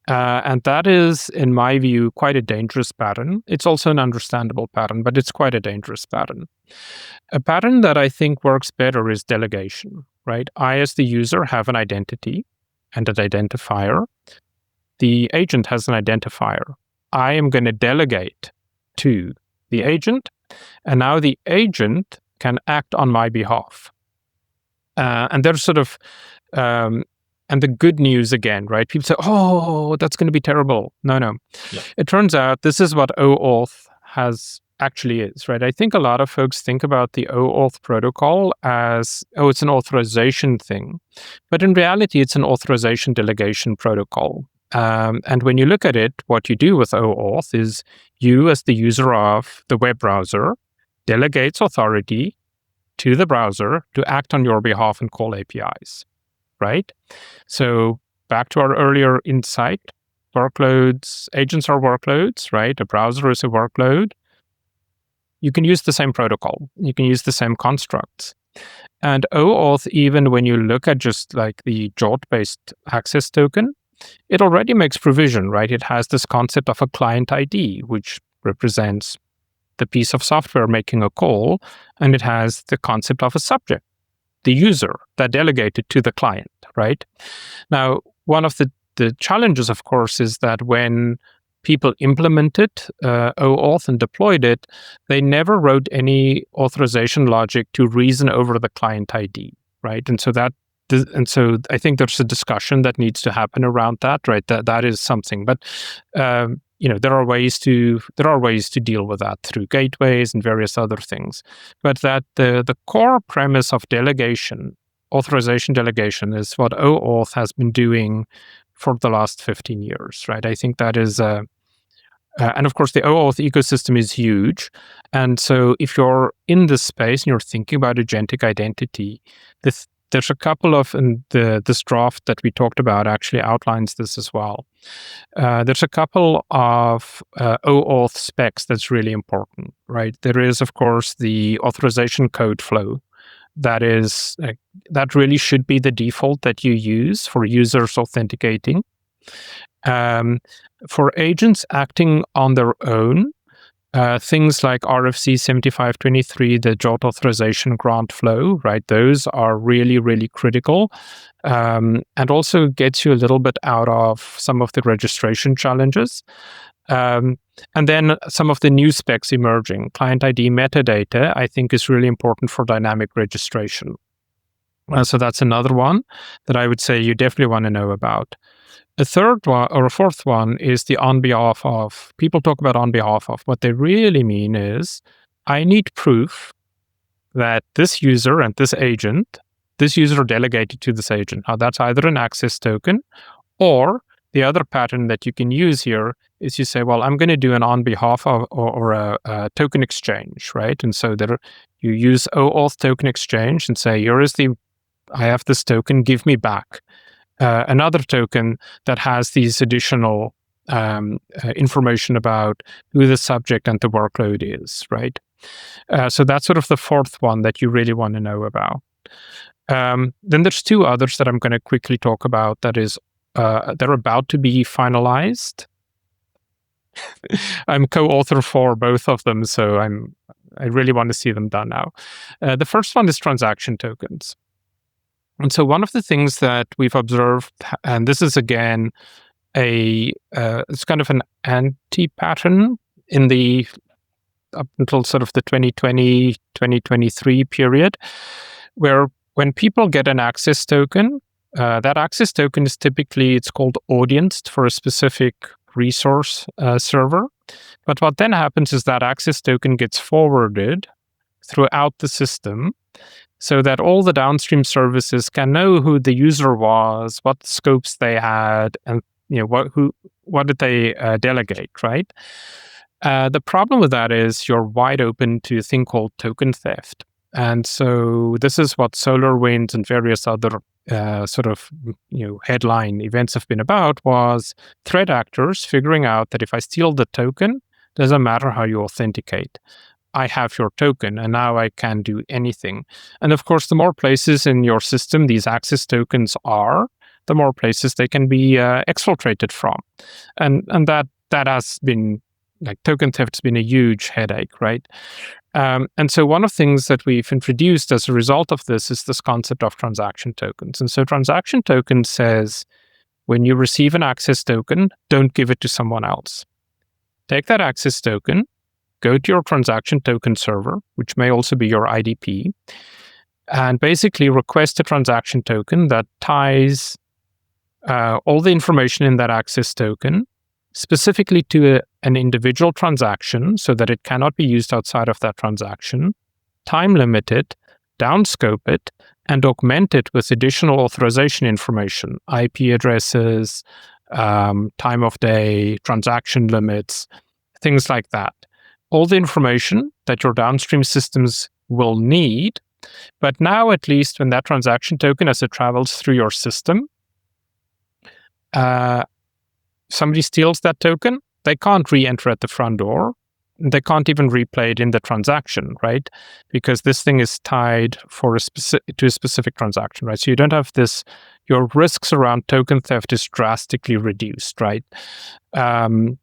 D: And that is, in my view, quite a dangerous pattern. It's also an understandable pattern, but it's quite a dangerous pattern. A pattern that I think works better is delegation, right? I, as the user, have an identity and an identifier. The agent has an identifier. I am going to delegate to the agent, and now the agent can act on my behalf. And there's sort of... and the good news again, right? People say, oh, that's going to be terrible. No. Yeah. It turns out this is what OAuth actually is, right? I think a lot of folks think about the OAuth protocol as, it's an authorization thing. But in reality, it's an authorization delegation protocol. And when you look at it, what you do with OAuth is you, as the user of the web browser, delegates authority to the browser to act on your behalf and call APIs. Right? So back to our earlier insight, workloads, agents are workloads, right? A browser is a workload. You can use the same protocol. You can use the same constructs. And OAuth, even when you look at just the JWT-based access token, it already makes provision, right? It has this concept of a client ID, which represents the piece of software making a call, and it has the concept of a subject, the user that delegated to the client, right? Now, one of the challenges, of course, is that when people implemented OAuth and deployed it, they never wrote any authorization logic to reason over the client ID, right? And so that and so I think there's a discussion that needs to happen around that, right? That is something, but there are ways to deal with that through gateways and various other things. But that the core premise of delegation, authorization delegation, is what OAuth has been doing for the last 15 years, right? I think that is and of course, the OAuth ecosystem is huge. And so if you're in this space and you're thinking about agentic identity, there's a couple of, and this draft that we talked about actually outlines this as well. There's a couple of OAuth specs that's really important, right? There is, of course, the authorization code flow. That really should be the default that you use for users authenticating. For agents acting on their own, things like RFC 7523, the jolt authorization grant flow, right? Those are really, really critical, and also gets you a little bit out of some of the registration challenges. And then some of the new specs emerging. Client ID metadata, I think, is really important for dynamic registration. So that's another one that I would say you definitely want to know about. A third one, or a fourth one, is the on behalf of. People talk about on behalf of. What they really mean is, I need proof that this user and this user delegated to this agent. Now, that's either an access token, or the other pattern that you can use here is you say, well, I'm going to do an on behalf of or a token exchange, right? And so you use OAuth token exchange and say, I have this token, give me back another token that has these additional information about who the subject and the workload is, right? So that's sort of the fourth one that you really want to know about. Then there's two others that I'm going to quickly talk about that is they're about to be finalized. I'm co-author for both of them, so I really want to see them done now. The first one is transaction tokens. And so one of the things that we've observed, and this is again it's kind of an anti-pattern in the up until sort of the 2020, 2023 period, where when people get an access token, that access token is typically, it's called audienced for a specific resource server. But what then happens is that access token gets forwarded throughout the system so that all the downstream services can know who the user was, what scopes they had, and what did they delegate, right? The problem with that is you're wide open to a thing called token theft. And so this is what SolarWinds and various other headline events have been about, was threat actors figuring out that if I steal the token, doesn't matter how you authenticate. I have your token, and now I can do anything. And of course, the more places in your system these access tokens are, the more places they can be exfiltrated from. And that has been, like, token theft's been a huge headache, right? And so one of the things that we've introduced as a result of this is this concept of transaction tokens. And so transaction token says, when you receive an access token, don't give it to someone else. Take that access token, go to your transaction token server, which may also be your IDP, and basically request a transaction token that ties all the information in that access token specifically to an individual transaction so that it cannot be used outside of that transaction, time limit it, downscope it, and augment it with additional authorization information, IP addresses, time of day, transaction limits, things like that. All the information that your downstream systems will need, but now at least when that transaction token, as it travels through your system, somebody steals that token, they can't re-enter at the front door. They can't even replay it in the transaction, right? Because this thing is tied to a specific transaction, right? So you don't have this, your risks around token theft is drastically reduced, right? And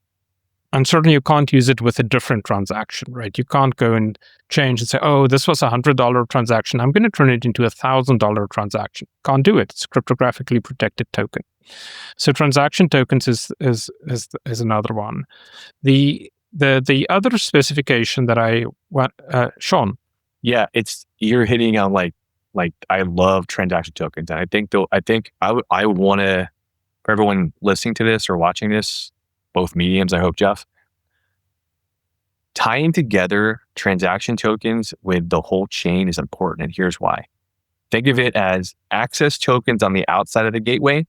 D: certainly you can't use it with a different transaction, right? You can't go and change and say, oh, this was a $100 transaction, I'm going to turn it into a $1,000 transaction. Can't do it. It's a cryptographically protected token. So transaction tokens is another one. The other specification that I want, Sean.
C: Yeah, you're hitting on like Like, I love transaction tokens. And I want to, for everyone listening to this or watching this, both mediums, I hope, Jeff, tying together transaction tokens with the whole chain is important. And here's why. Think of it as access tokens on the outside of the gateway,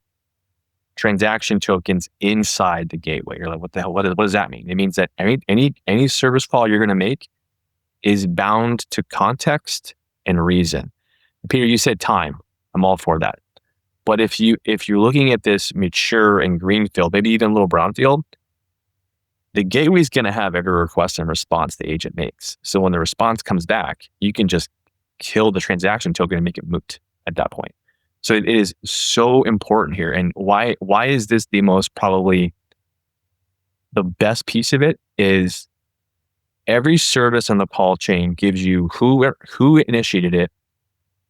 C: transaction tokens inside the gateway. You're like, what the hell? What does that mean? It means that any service call you're going to make is bound to context and reason. Peter, you said time. I'm all for that. But if you're looking at this mature and greenfield, maybe even a little brownfield, the gateway is going to have every request and response the agent makes. So when the response comes back, you can just kill the transaction token and make it moot at that point. So it is so important here. And why is this the most, probably the best piece of it is every service on the call chain gives you who initiated it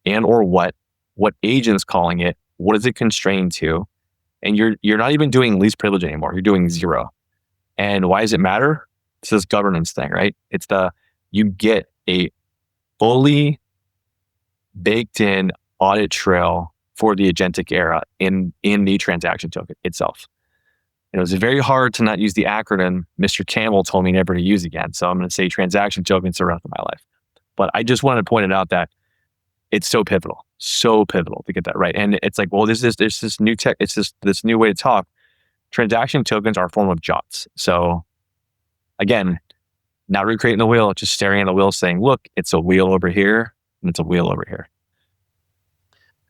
C: and or what agent's calling it, what is it constrained to, and you're not even doing least privilege anymore. You're doing zero. And why does it matter? It's this governance thing, right? It's you get a fully baked in audit trail for the agentic era in the transaction token itself. And it was very hard to not use the acronym Mr. Campbell told me never to use again. So I'm going to say transaction tokens the rest of my life. But I just wanted to point it out that it's so pivotal to get that right. And it's like, well, there's this new tech, it's this new way to talk. Transaction tokens are a form of JWTs. So again, not recreating the wheel, just staring at the wheel saying, look, it's a wheel over here and it's a wheel over here.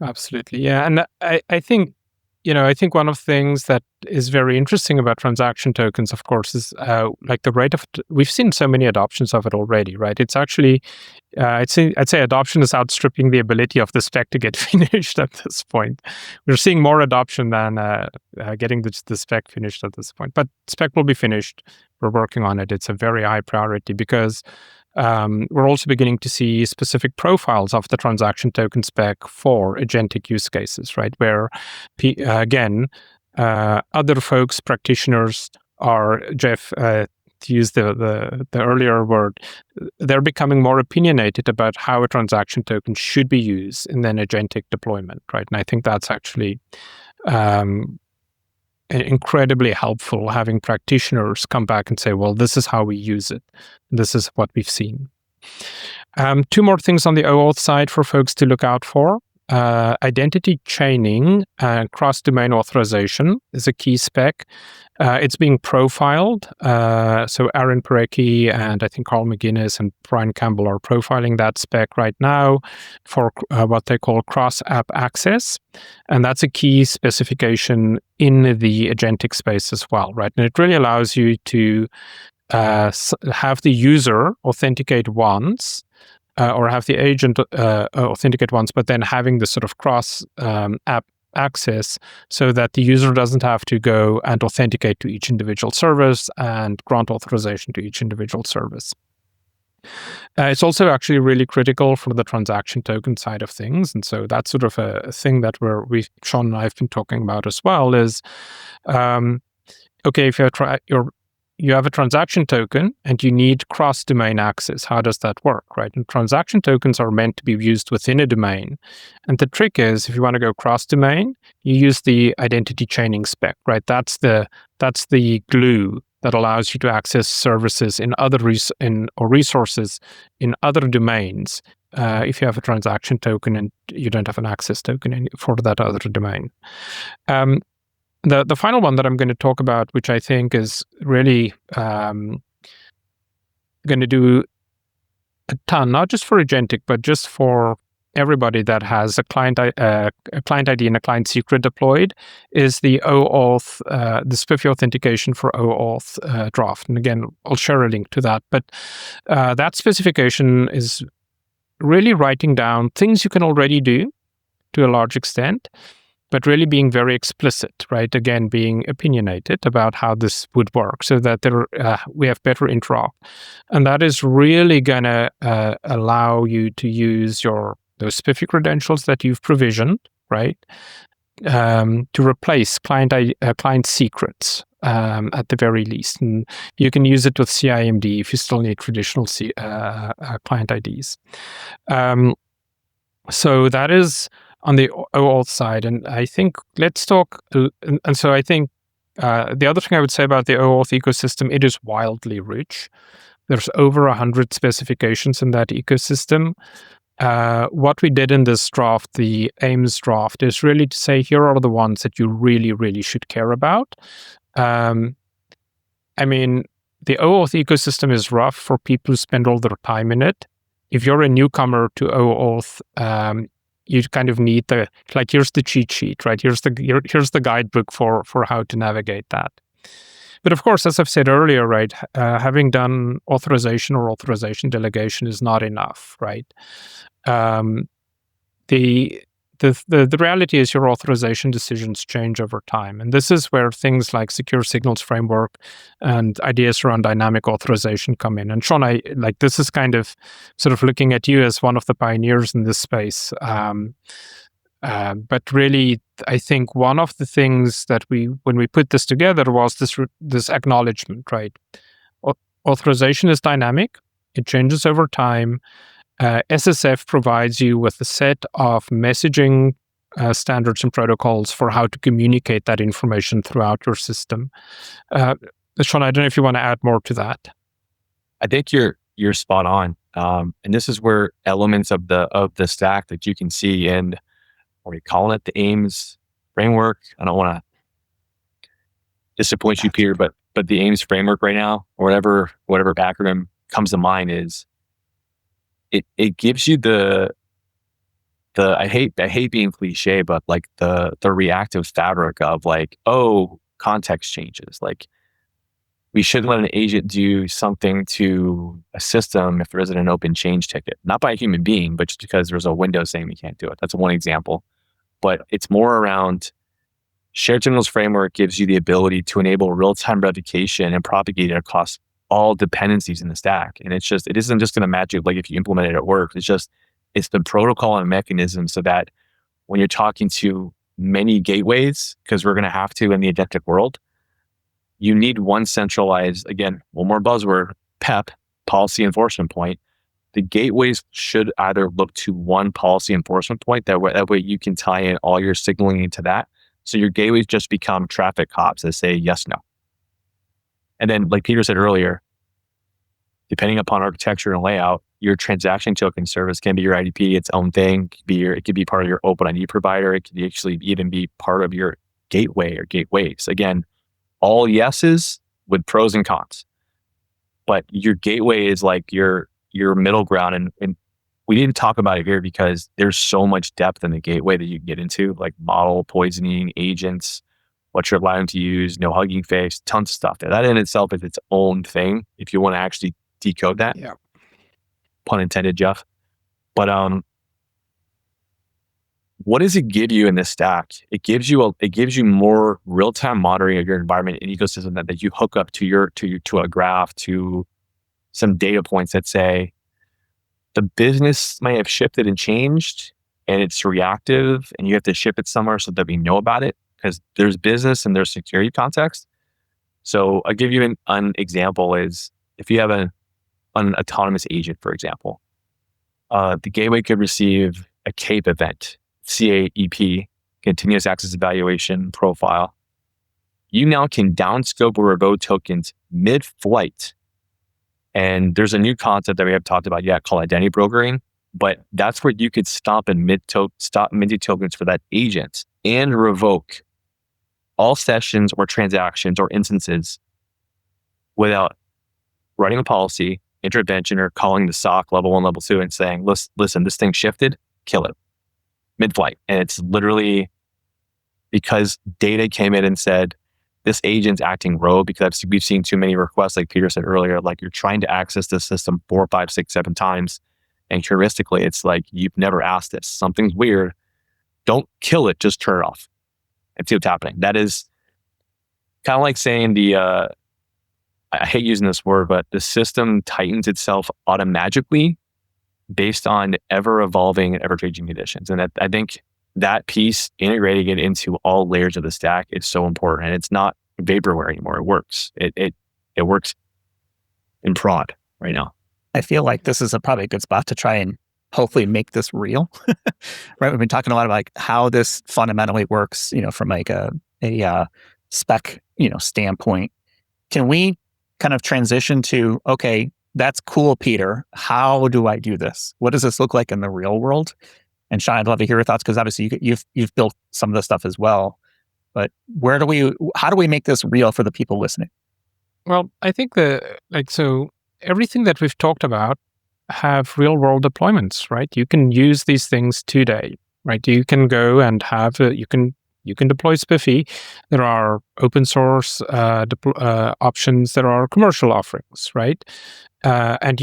D: Absolutely. Yeah. And I think, one of the things that is very interesting about transaction tokens, of course, is like the rate of, we've seen so many adoptions of it already, right? It's actually, I'd say adoption is outstripping the ability of the spec to get finished at this point. We're seeing more adoption than getting the spec finished at this point. But spec will be finished. We're working on it. It's a very high priority because we're also beginning to see specific profiles of the transaction token spec for agentic use cases, right? Where, again, other folks, practitioners are, Jeff, to use the earlier word, they're becoming more opinionated about how a transaction token should be used in an agentic deployment, right? And I think that's actually incredibly helpful, having practitioners come back and say, well, this is how we use it. This is what we've seen. Two more things on the OAuth side for folks to look out for. Identity chaining and cross-domain authorization is a key spec. It's being profiled. So Aaron Parecki and I think Carl McGuinness and Brian Campbell are profiling that spec right now for what they call cross-app access. And that's a key specification in the agentic space as well, right? And it really allows you to have the user authenticate once, or have the agent authenticate once, but then having the sort of cross-app access so that the user doesn't have to go and authenticate to each individual service and grant authorization to each individual service. It's also actually really critical for the transaction token side of things. And so that's sort of a thing that Sean and I have been talking about as well is, okay, if you have a transaction token and you need cross-domain access. How does that work, right? And transaction tokens are meant to be used within a domain. And the trick is, if you want to go cross-domain, you use the identity chaining spec, right? That's the glue that allows you to access services in other resources in other domains. If you have a transaction token and you don't have an access token for that other domain. The final one that I'm going to talk about, which I think is really going to do a ton, not just for agentic, but just for everybody that has a client ID and a client secret deployed, is the OAuth, the SPIFFE authentication for OAuth draft. And again, I'll share a link to that. But that specification is really writing down things you can already do to a large extent, but really being very explicit, right? Again, being opinionated about how this would work so that we have better interop. And that is really going to allow you to use those SPIFFE credentials that you've provisioned, right? To replace client secrets at the very least. And you can use it with CIMD if you still need traditional client IDs. So that is on the OAuth side. And I think let's talk. And so I think the other thing I would say about the OAuth ecosystem, it is wildly rich. There's over 100 specifications in that ecosystem. What we did in this draft, the AIMS draft, is really to say, here are the ones that you really, really should care about. I mean, the OAuth ecosystem is rough for people who spend all their time in it. If you're a newcomer to OAuth, you kind of need here's the cheat sheet, right? Here's the guidebook for how to navigate that. But of course, as I've said earlier, right, having done authorization or authorization delegation is not enough, right? The reality is your authorization decisions change over time. And this is where things like secure signals framework and ideas around dynamic authorization come in. And Sean, this is kind of sort of looking at you as one of the pioneers in this space. But really, I think one of the things that when we put this together was this acknowledgement, right? Authorization is dynamic. It changes over time. SSF provides you with a set of messaging standards and protocols for how to communicate that information throughout your system. Sean, I don't know if you want to add more to that.
C: I think you're spot on, and this is where elements of the stack that you can see in, are we calling it the AIMS framework? I don't want to disappoint you, Peter, but the AIMS framework right now, or whatever acronym comes to mind, is it gives you the I hate being cliche, but like the reactive fabric of like, oh, context changes. Like, we shouldn't let an agent do something to a system if there isn't an open change ticket, not by a human being, but just because there's a window saying we can't do it. That's one example. But it's more around shared signals framework gives you the ability to enable real-time revocation and propagate it across all dependencies in the stack. And it isn't just going to match it like if you implement it at work. It's the protocol and mechanism so that when you're talking to many gateways, because we're going to have to in the agentic world, you need one centralized, again, one more buzzword, PEP, policy enforcement point. The gateways should either look to one policy enforcement point, that way you can tie in all your signaling into that. So your gateways just become traffic cops that say yes, no. And then, like Peter said earlier, depending upon architecture and layout, your transaction token service can be your IDP, its own thing. It could be part of your open ID provider. It could actually even be part of your gateway or gateways. Again, all yeses with pros and cons. But your gateway is like your middle ground. And we didn't talk about it here because there's so much depth in the gateway that you can get into, like model poisoning, agents, what you're allowed to use, no hugging face, tons of stuff there. That in itself is its own thing if you want to actually decode that.
D: Yeah.
C: Pun intended, Jeff. But what does it give you in this stack? It gives you more real-time monitoring of your environment and ecosystem that you hook up to a graph, to some data points that say the business might have shifted and changed and it's reactive and you have to ship it somewhere so that we know about it, because there's business and there's security context. So I'll give you an example is if you have an autonomous agent, for example, the gateway could receive a CAEP event, CAEP, continuous access evaluation profile. You now can downscope or revoke tokens mid-flight. And there's a new concept that we haven't talked about yet called identity brokering, but that's where you could stop minting tokens for that agent and revoke all sessions or transactions or instances without writing a policy, intervention, or calling the SOC level 1, level 2 and saying, listen, this thing shifted, kill it mid-flight. And it's literally because data came in and said, this agent's acting rogue, because we've seen too many requests, like Peter said earlier, like you're trying to access the system 4, 5, 6, 7 times. And heuristically, it's like, you've never asked this. Something's weird. Don't kill it, just turn it off and see what's happening. That is kind of like saying I hate using this word, but the system tightens itself automagically based on ever evolving and ever changing conditions. And I think that piece, integrating it into all layers of the stack, is so important. And it's not vaporware anymore. It works. It works in prod right now.
B: I feel like this is probably a good spot to try and hopefully make this real, right? We've been talking a lot about like how this fundamentally works, from like a spec, standpoint. Can we kind of transition to, okay, that's cool, Pieter. How do I do this? What does this look like in the real world? And Sean, I'd love to hear your thoughts, because obviously you've built some of this stuff as well. But how do we make this real for the people listening?
D: Well, I think so everything that we've talked about have real world deployments, right? You can use these things today, right? You can go and you can deploy SPIFFE. There are open source options. There are commercial offerings, right? And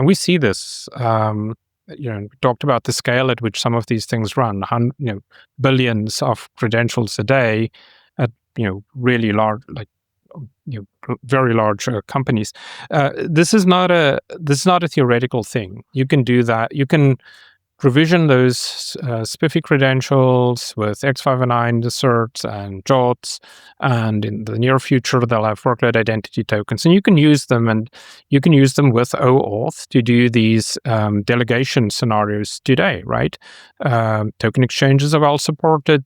D: we see this. We talked about the scale at which some of these things run. Billions of credentials a day at really large, very large companies. This is not a theoretical thing. You can do that. You can provision those SPIFFE credentials with X509 certs and JWTs, and in the near future they'll have workload identity tokens, and you can use them with OAuth to do these delegation scenarios today, right? Token exchanges are well supported.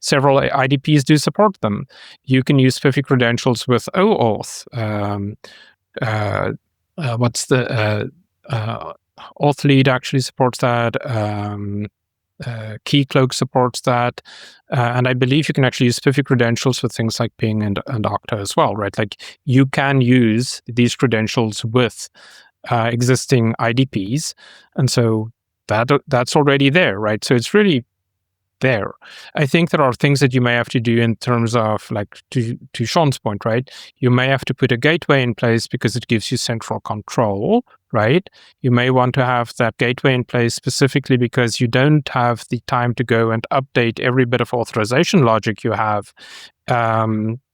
D: Several IDPs do support them. You can use SPIFFE credentials with OAuth. Auth Lead actually supports that. Keycloak supports that. And I believe you can actually use SPIFFE credentials with things like Ping and Okta as well, right? Like you can use these credentials with existing IDPs. And so that's already there, right? So it's really there. I think there are things that you may have to do in terms of, like, to Sean's point, right? You may have to put a gateway in place because it gives you central control, right? You may want to have that gateway in place specifically because you don't have the time to go and update every bit of authorization logic you have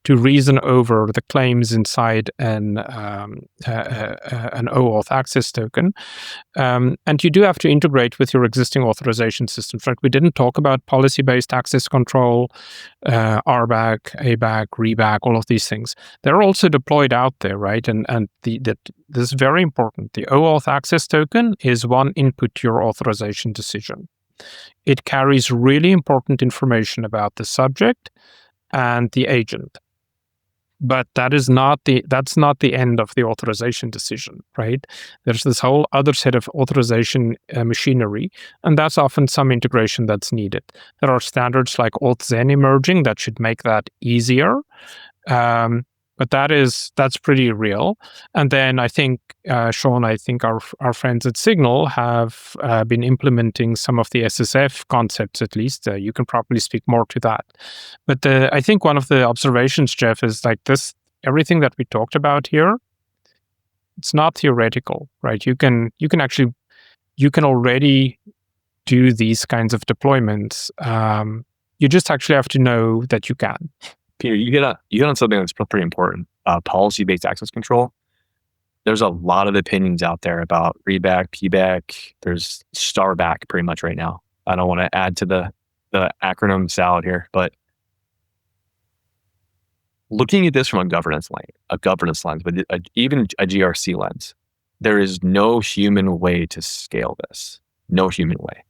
D: to reason over the claims inside an OAuth access token. And you do have to integrate with your existing authorization systems, right? We didn't talk about policy-based access control, RBAC, ABAC, REBAC, all of these things. They're also deployed out there, right? And this is very important. The OAuth access token is one input to your authorization decision. It carries really important information about the subject and the agent. But that's not the end of the authorization decision, right? There's this whole other set of authorization machinery, and that's often some integration that's needed. There are standards like AuthZen emerging that should make that easier, but that's pretty real. And then I think, Sean, our friends at Signal have been implementing some of the SSF concepts, at least. You can probably speak more to that. But I think one of the observations, Jeff, is like this, everything that we talked about here, it's not theoretical, right? You can already do these kinds of deployments. You just actually have to know that you can.
C: Pieter, you hit on something that's pretty important. Policy-based access control. There's a lot of opinions out there about REBAC, PBAC. There's STARBAC pretty much right now. I don't want to add to the acronym salad here, but looking at this from a governance lens, but even a GRC lens, there is no human way to scale this. No human way.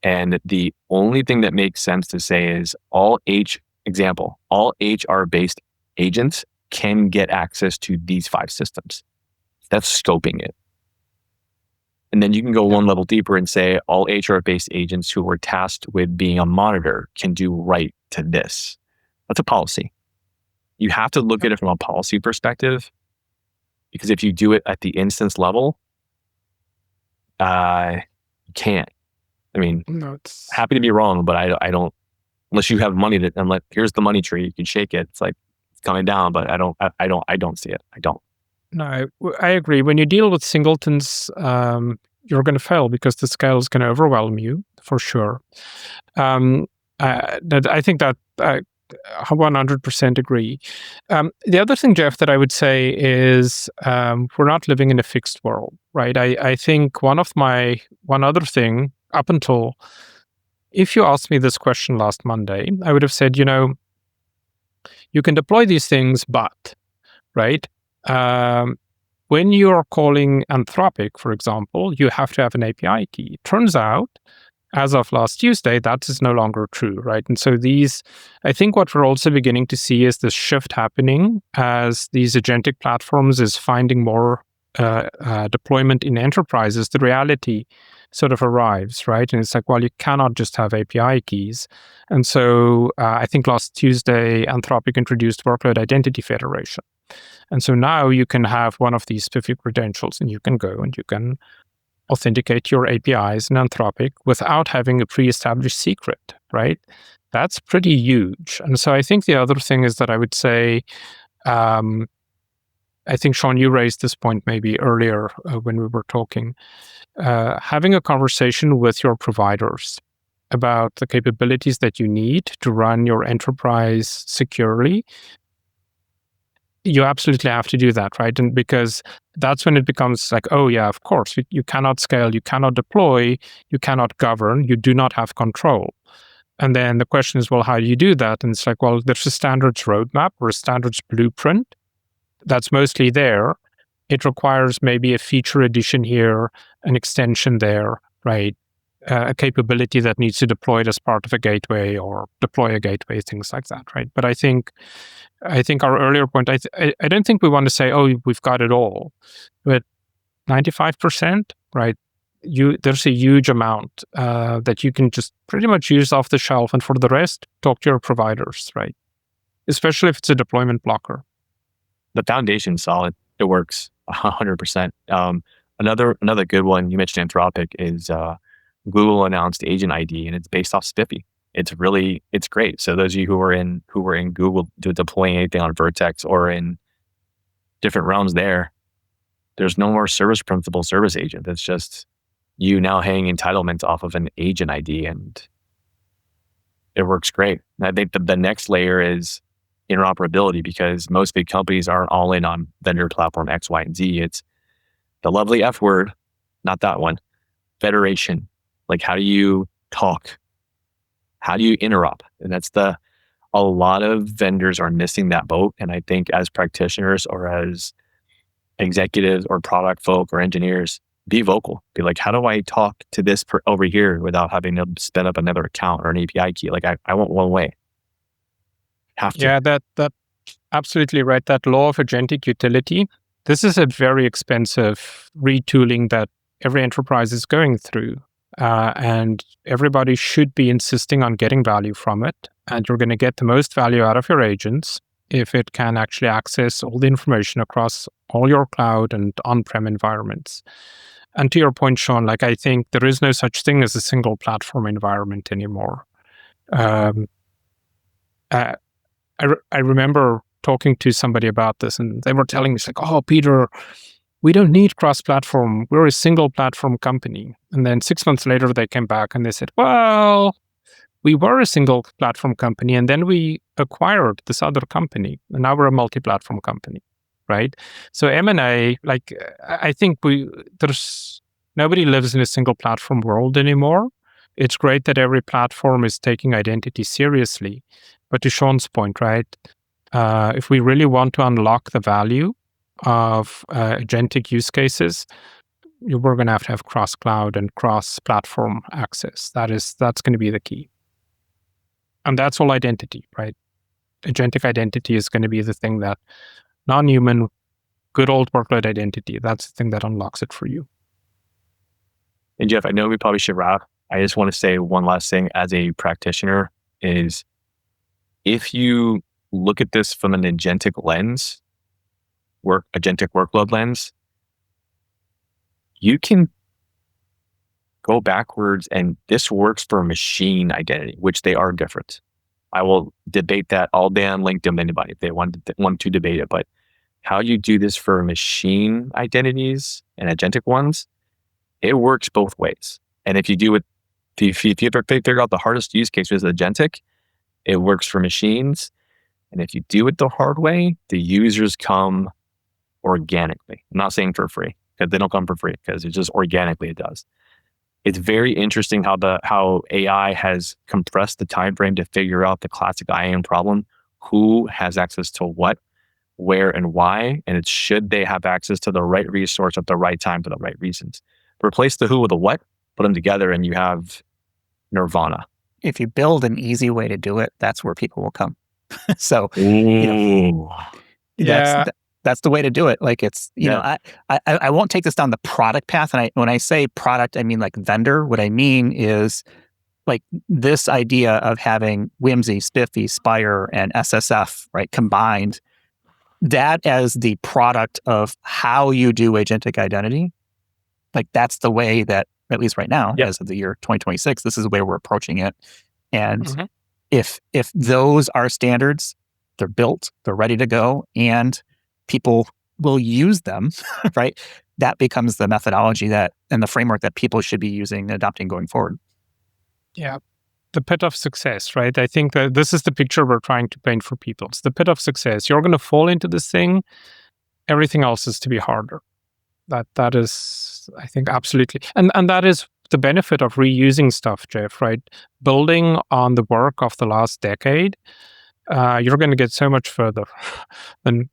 C: And the only thing that makes sense to say is all HR-based agents can get access to these 5 systems. That's scoping it. And then you can go one level deeper and say all HR-based agents who were tasked with being a monitor can do right to this. That's a policy. You have to look at it from a policy perspective, because if you do it at the instance level, you can't. I mean, happy to be wrong, but I don't, unless you have money here's the money tree, you can shake it. It's like it's coming down, but I don't see it. I don't.
D: No, I agree. When you deal with singletons, you're going to fail because the scale is going to overwhelm you for sure. I think that I 100% agree. The other thing, Jeff, that I would say is we're not living in a fixed world, right? I think one other thing up until, if you asked me this question last Monday, I would have said, you can deploy these things, but, right? when you're calling Anthropic, for example, you have to have an API key. Turns out, as of last Tuesday, that is no longer true, right? And so I think what we're also beginning to see is this shift happening as these agentic platforms is finding more deployment in enterprises. The reality sort of arrives, right? And it's like, well, you cannot just have API keys. And so I think last Tuesday, Anthropic introduced Workload Identity Federation. And so now you can have one of these SPIFFE credentials and you can go and you can authenticate your APIs in Anthropic without having a pre-established secret, right? That's pretty huge. And so I think the other thing is that I would say, I think, Sean, you raised this point maybe earlier when we were talking, having a conversation with your providers about the capabilities that you need to run your enterprise securely. You absolutely have to do that, right? And because that's when it becomes like, oh yeah, of course, you cannot scale, you cannot deploy, you cannot govern, you do not have control. And then the question is, well, how do you do that? And it's like, well, there's a standards roadmap or a standards blueprint that's mostly there. It requires maybe a feature addition here, an extension there, right? A capability that needs to deploy it as part of a gateway or deploy a gateway, things like that, right? But I think our earlier point, I don't think we want to say, oh, we've got it all, but 95%, right? There's a huge amount that you can just pretty much use off the shelf, and for the rest, talk to your providers, right? Especially if it's a deployment blocker.
C: The foundation's solid. It works 100%. Another good one you mentioned, Anthropic, is Google announced Agent ID, and it's based off SPIFFE. It's great. So those of you who were in Google deploying anything on Vertex or in different realms there's no more service principal service agent. It's just you now hang entitlements off of an agent ID, and it works great. And I think the next layer is interoperability, because most big companies aren't all in on vendor platform X, Y, and Z. It's the lovely F word, not that one. Federation. Like, how do you talk? How do you interop? And a lot of vendors are missing that boat. And I think as practitioners or as executives or product folk or engineers, be vocal. Be like, how do I talk to this over here without having to spin up another account or an API key? Like, I want one way. Have to.
D: Yeah, that absolutely right. That law of agentic utility. This is a very expensive retooling that every enterprise is going through. And everybody should be insisting on getting value from it. And you're going to get the most value out of your agents if it can actually access all the information across all your cloud and on-prem environments. And to your point, Sean, like, I think there is no such thing as a single platform environment anymore. I remember talking to somebody about this, and they were telling me, it's like, oh, Pieter, we don't need cross-platform. We're a single platform company. And then 6 months later, they came back and they said, well, we were a single platform company, and then we acquired this other company, and now we're a multi-platform company, right? So M&A, like, I think nobody lives in a single platform world anymore. It's great that every platform is taking identity seriously. But to Sean's point, right, if we really want to unlock the value of agentic use cases, we're going to have cross-cloud and cross-platform access. That's going to be the key. And that's all identity, right? Agentic identity is going to be the thing that non-human, good old workload identity, that's the thing that unlocks it for you.
C: And Jeff, I know we probably should wrap. I just want to say one last thing as a practitioner is, if you look at this from an agentic lens, agentic workload lens, you can go backwards, and this works for machine identity, which they are different. I will debate that all day on LinkedIn with anybody if they want to debate it. But how you do this for machine identities and agentic ones, it works both ways. And if you do it, if you figure out the hardest use case with agentic, it works for machines. And if you do it the hard way, the users come organically. I'm not saying for free, because they don't come for free, because it's just organically it does. It's very interesting how AI has compressed the time frame to figure out the classic IAM problem. Who has access to what? where and why, and it's should they have access to the right resource at the right time for the right reasons. Replace the who with the what, put them together, and you have nirvana.
B: If you build an easy way to do it, that's where people will come. So,
C: Ooh.
B: that's the way to do it. Like it's, I won't take this down the product path. And when I say product, I mean like vendor. What I mean is like this idea of having WIMSE, SPIFFE, SPIRE, and SSF, right, combined, that as the product of how you do agentic identity. Like that's the way that, at least right now, as of the year 2026, this is the way we're approaching it. And if those are standards, they're built, they're ready to go, and people will use them, right? That becomes the methodology that and the framework that people should be using and adopting going forward.
D: Yeah. The pit of success, right? I think that this is the picture we're trying to paint for people. It's the pit of success. You're going to fall into this thing. Everything else is to be harder. That is, I think, absolutely. And that is the benefit of reusing stuff, Jeff, right? Building on the work of the last decade, you're going to get so much further. And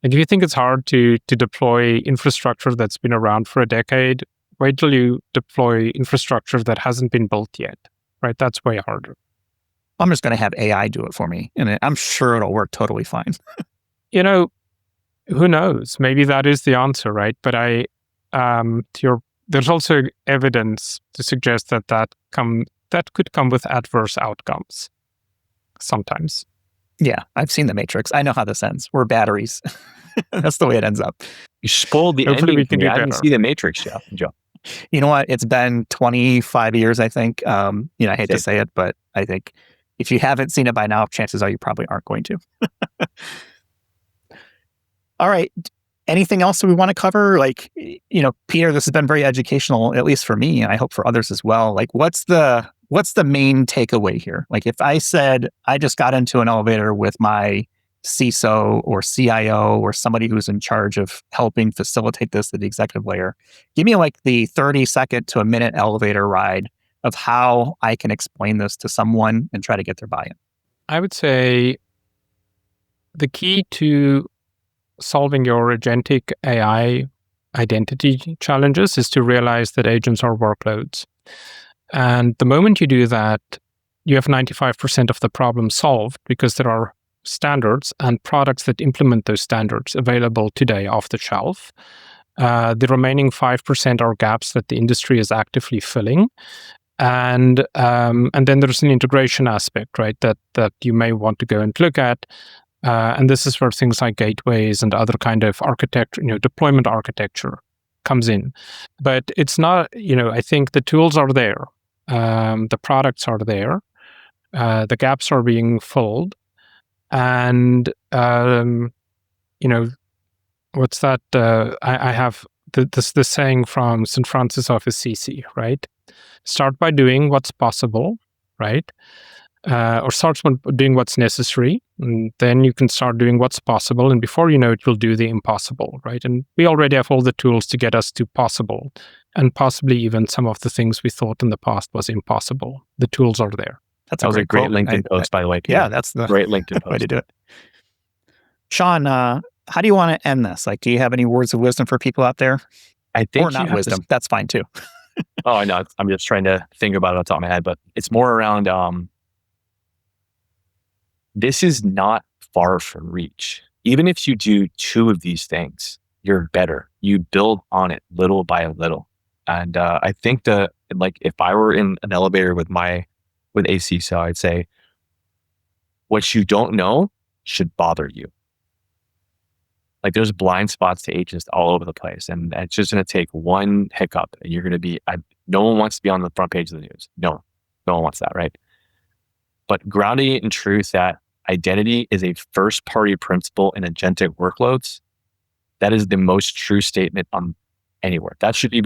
D: if you think it's hard to deploy infrastructure that's been around for a decade, wait till you deploy infrastructure that hasn't been built yet, right? That's way harder.
B: I'm just going to have AI do it for me, and I'm sure it'll work totally fine.
D: Who knows? Maybe that is the answer, right? But there's also evidence to suggest that could come with adverse outcomes sometimes.
B: Yeah, I've seen The Matrix. I know how this ends. We're batteries. That's the way it ends up.
C: You spoiled the
D: Hopefully
C: ending.
D: we can do
C: I didn't
D: better.
C: see The Matrix, Joe.
B: You know what? It's been 25 years, I think. I hate to say it, but I think if you haven't seen it by now, chances are you probably aren't going to. All right. Anything else that we want to cover? Like, Pieter, this has been very educational, at least for me, and I hope for others as well. Like, what's the main takeaway here? Like, if I said I just got into an elevator with my CISO or CIO or somebody who's in charge of helping facilitate this at the executive layer, give me like the 30-second to a minute elevator ride of how I can explain this to someone and try to get their buy-in.
D: I would say the key to solving your agentic AI identity challenges is to realize that agents are workloads. And the moment you do that, you have 95% of the problem solved because there are standards and products that implement those standards available today off the shelf. The remaining 5% are gaps that the industry is actively filling. And then there's an integration aspect, right, that you may want to go and look at. And this is where things like gateways and other kind of architecture, deployment architecture comes in. But it's not, I think the tools are there. The products are there. The gaps are being filled. And, what's that? I have this saying from St. Francis of Assisi, right? Start by doing what's possible, right? Or start by doing what's necessary, and then you can start doing what's possible. And before you know it, you'll do the impossible, right? And we already have all the tools to get us to possible, and possibly even some of the things we thought in the past was impossible. The tools are there.
B: That
C: was a great LinkedIn post, by the way, Pieter.
B: Yeah, that's the
C: great LinkedIn post.
B: way to do it. Sean, how do you want to end this? Like, do you have any words of wisdom for people out there?
C: I think
B: or not wisdom. That's fine too.
C: Oh, I know. I'm just trying to think about it on top of my head, but it's more around this is not far from reach. Even if you do two of these things, you're better. You build on it little by little. And I think if I were in an elevator with a CISO, I'd say, what you don't know should bother you. Like there's blind spots to agents all over the place. And it's just going to take one hiccup and you're going to be, no one wants to be on the front page of the news. No one wants that, right? But grounding it in truth that identity is a first party principle in agentic workloads, that is the most true statement on anywhere. That should be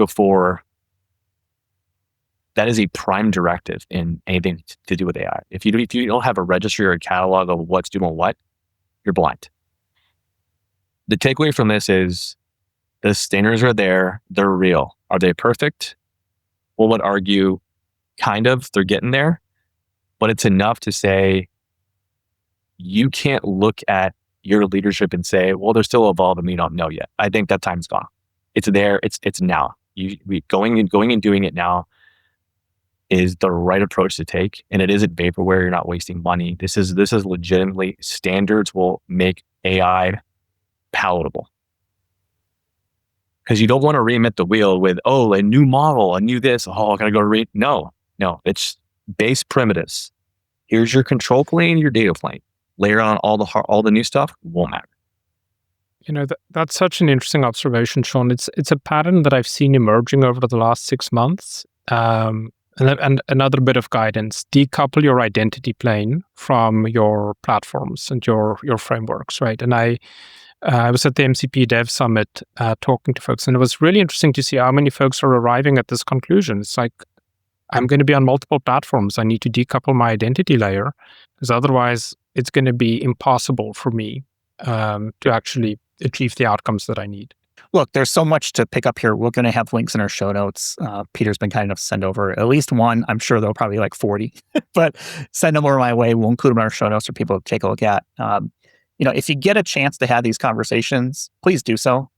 C: that is a prime directive in anything to do with AI. If you don't have a registry or a catalog of what's doing what, you're blind. The takeaway from this is the standards are there, they're real. Are they perfect? One would argue kind of, they're getting there, but it's enough to say you can't look at your leadership and say, well, they're still evolving, we don't know yet. I think that time's gone. It's there. It's now. Going and doing it now is the right approach to take. And it isn't vaporware. You're not wasting money. This is legitimately, standards will make AI palatable. Because you don't want to reinvent the wheel with, a new model, a new this, I gotta go No, it's base primitives. Here's your control plane, your data plane. Layer on all the new stuff, won't matter.
D: That's such an interesting observation, Sean. It's a pattern that I've seen emerging over the last 6 months. And another bit of guidance: decouple your identity plane from your platforms and your frameworks, right? And I was at the MCP Dev Summit talking to folks, and it was really interesting to see how many folks are arriving at this conclusion. It's like, I'm going to be on multiple platforms. I need to decouple my identity layer, because otherwise it's going to be impossible for me to actually achieve the outcomes that I need.
B: Look, there's so much to pick up here. We're going to have links in our show notes. Peter's been kind enough to send over at least one. I'm sure there'll probably like 40, but send them over my way. We'll include them in our show notes for people to take a look at. If you get a chance to have these conversations, please do so.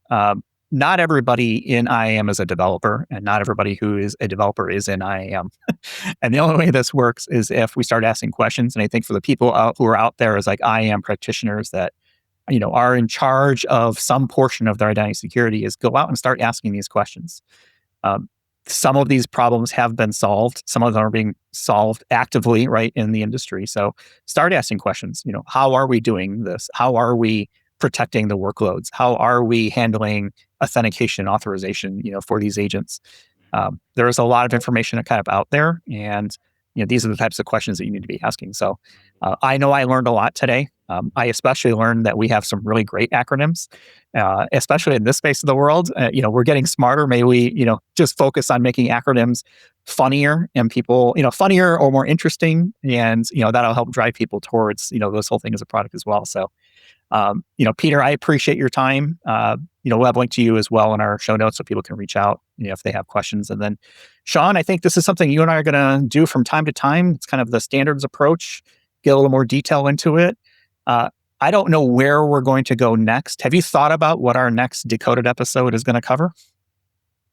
B: Not everybody in IAM is a developer, and not everybody who is a developer is in IAM. And the only way this works is if we start asking questions. And I think for the people who are out there as like IAM practitioners that are in charge of some portion of their identity security, is go out and start asking these questions. Some of these problems have been solved. Some of them are being solved actively, right, in the industry. So start asking questions. How are we doing this? How are we protecting the workloads? How are we handling authentication and authorization, for these agents? There is a lot of information kind of out there, and these are the types of questions that you need to be asking. So I know I learned a lot today. I especially learned that we have some really great acronyms, especially in this space of the world. We're getting smarter. May we, just focus on making acronyms funnier and people, funnier or more interesting, and that'll help drive people towards this whole thing as a product as well. So. Peter, I appreciate your time. We'll have a link to you as well in our show notes so people can reach out, if they have questions. And then, Sean, I think this is something you and I are going to do from time to time. It's kind of the standards approach, get a little more detail into it. I don't know where we're going to go next. Have you thought about what our next Decoded episode is going to cover?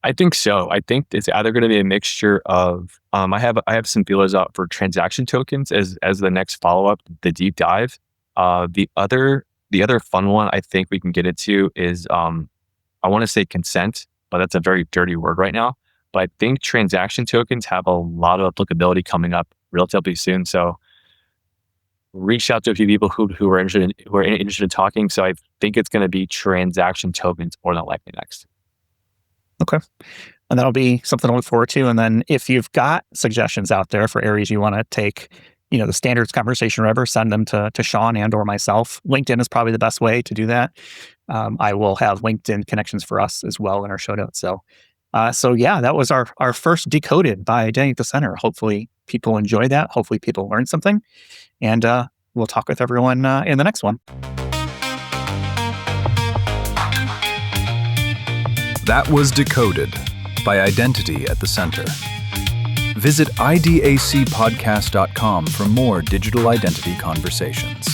C: I think so. I think it's either going to be a mixture of, I have some feelers out for transaction tokens as the next follow-up, the deep dive. The other fun one I think we can get into is, I want to say consent, but that's a very dirty word right now. But I think transaction tokens have a lot of applicability coming up relatively soon. So reach out to a few people who are interested in talking. So I think it's going to be transaction tokens more than likely next.
B: Okay. And that'll be something to look forward to. And then if you've got suggestions out there for areas you want to take the standards conversation or whatever, send them to Sean and or myself. LinkedIn is probably the best way to do that. I will have LinkedIn connections for us as well in our show notes. So yeah, that was our first Decoded by Identity at the Center. Hopefully people enjoy that. Hopefully people learn something. And we'll talk with everyone in the next one.
A: That was Decoded by Identity at the Center. Visit idacpodcast.com for more digital identity conversations.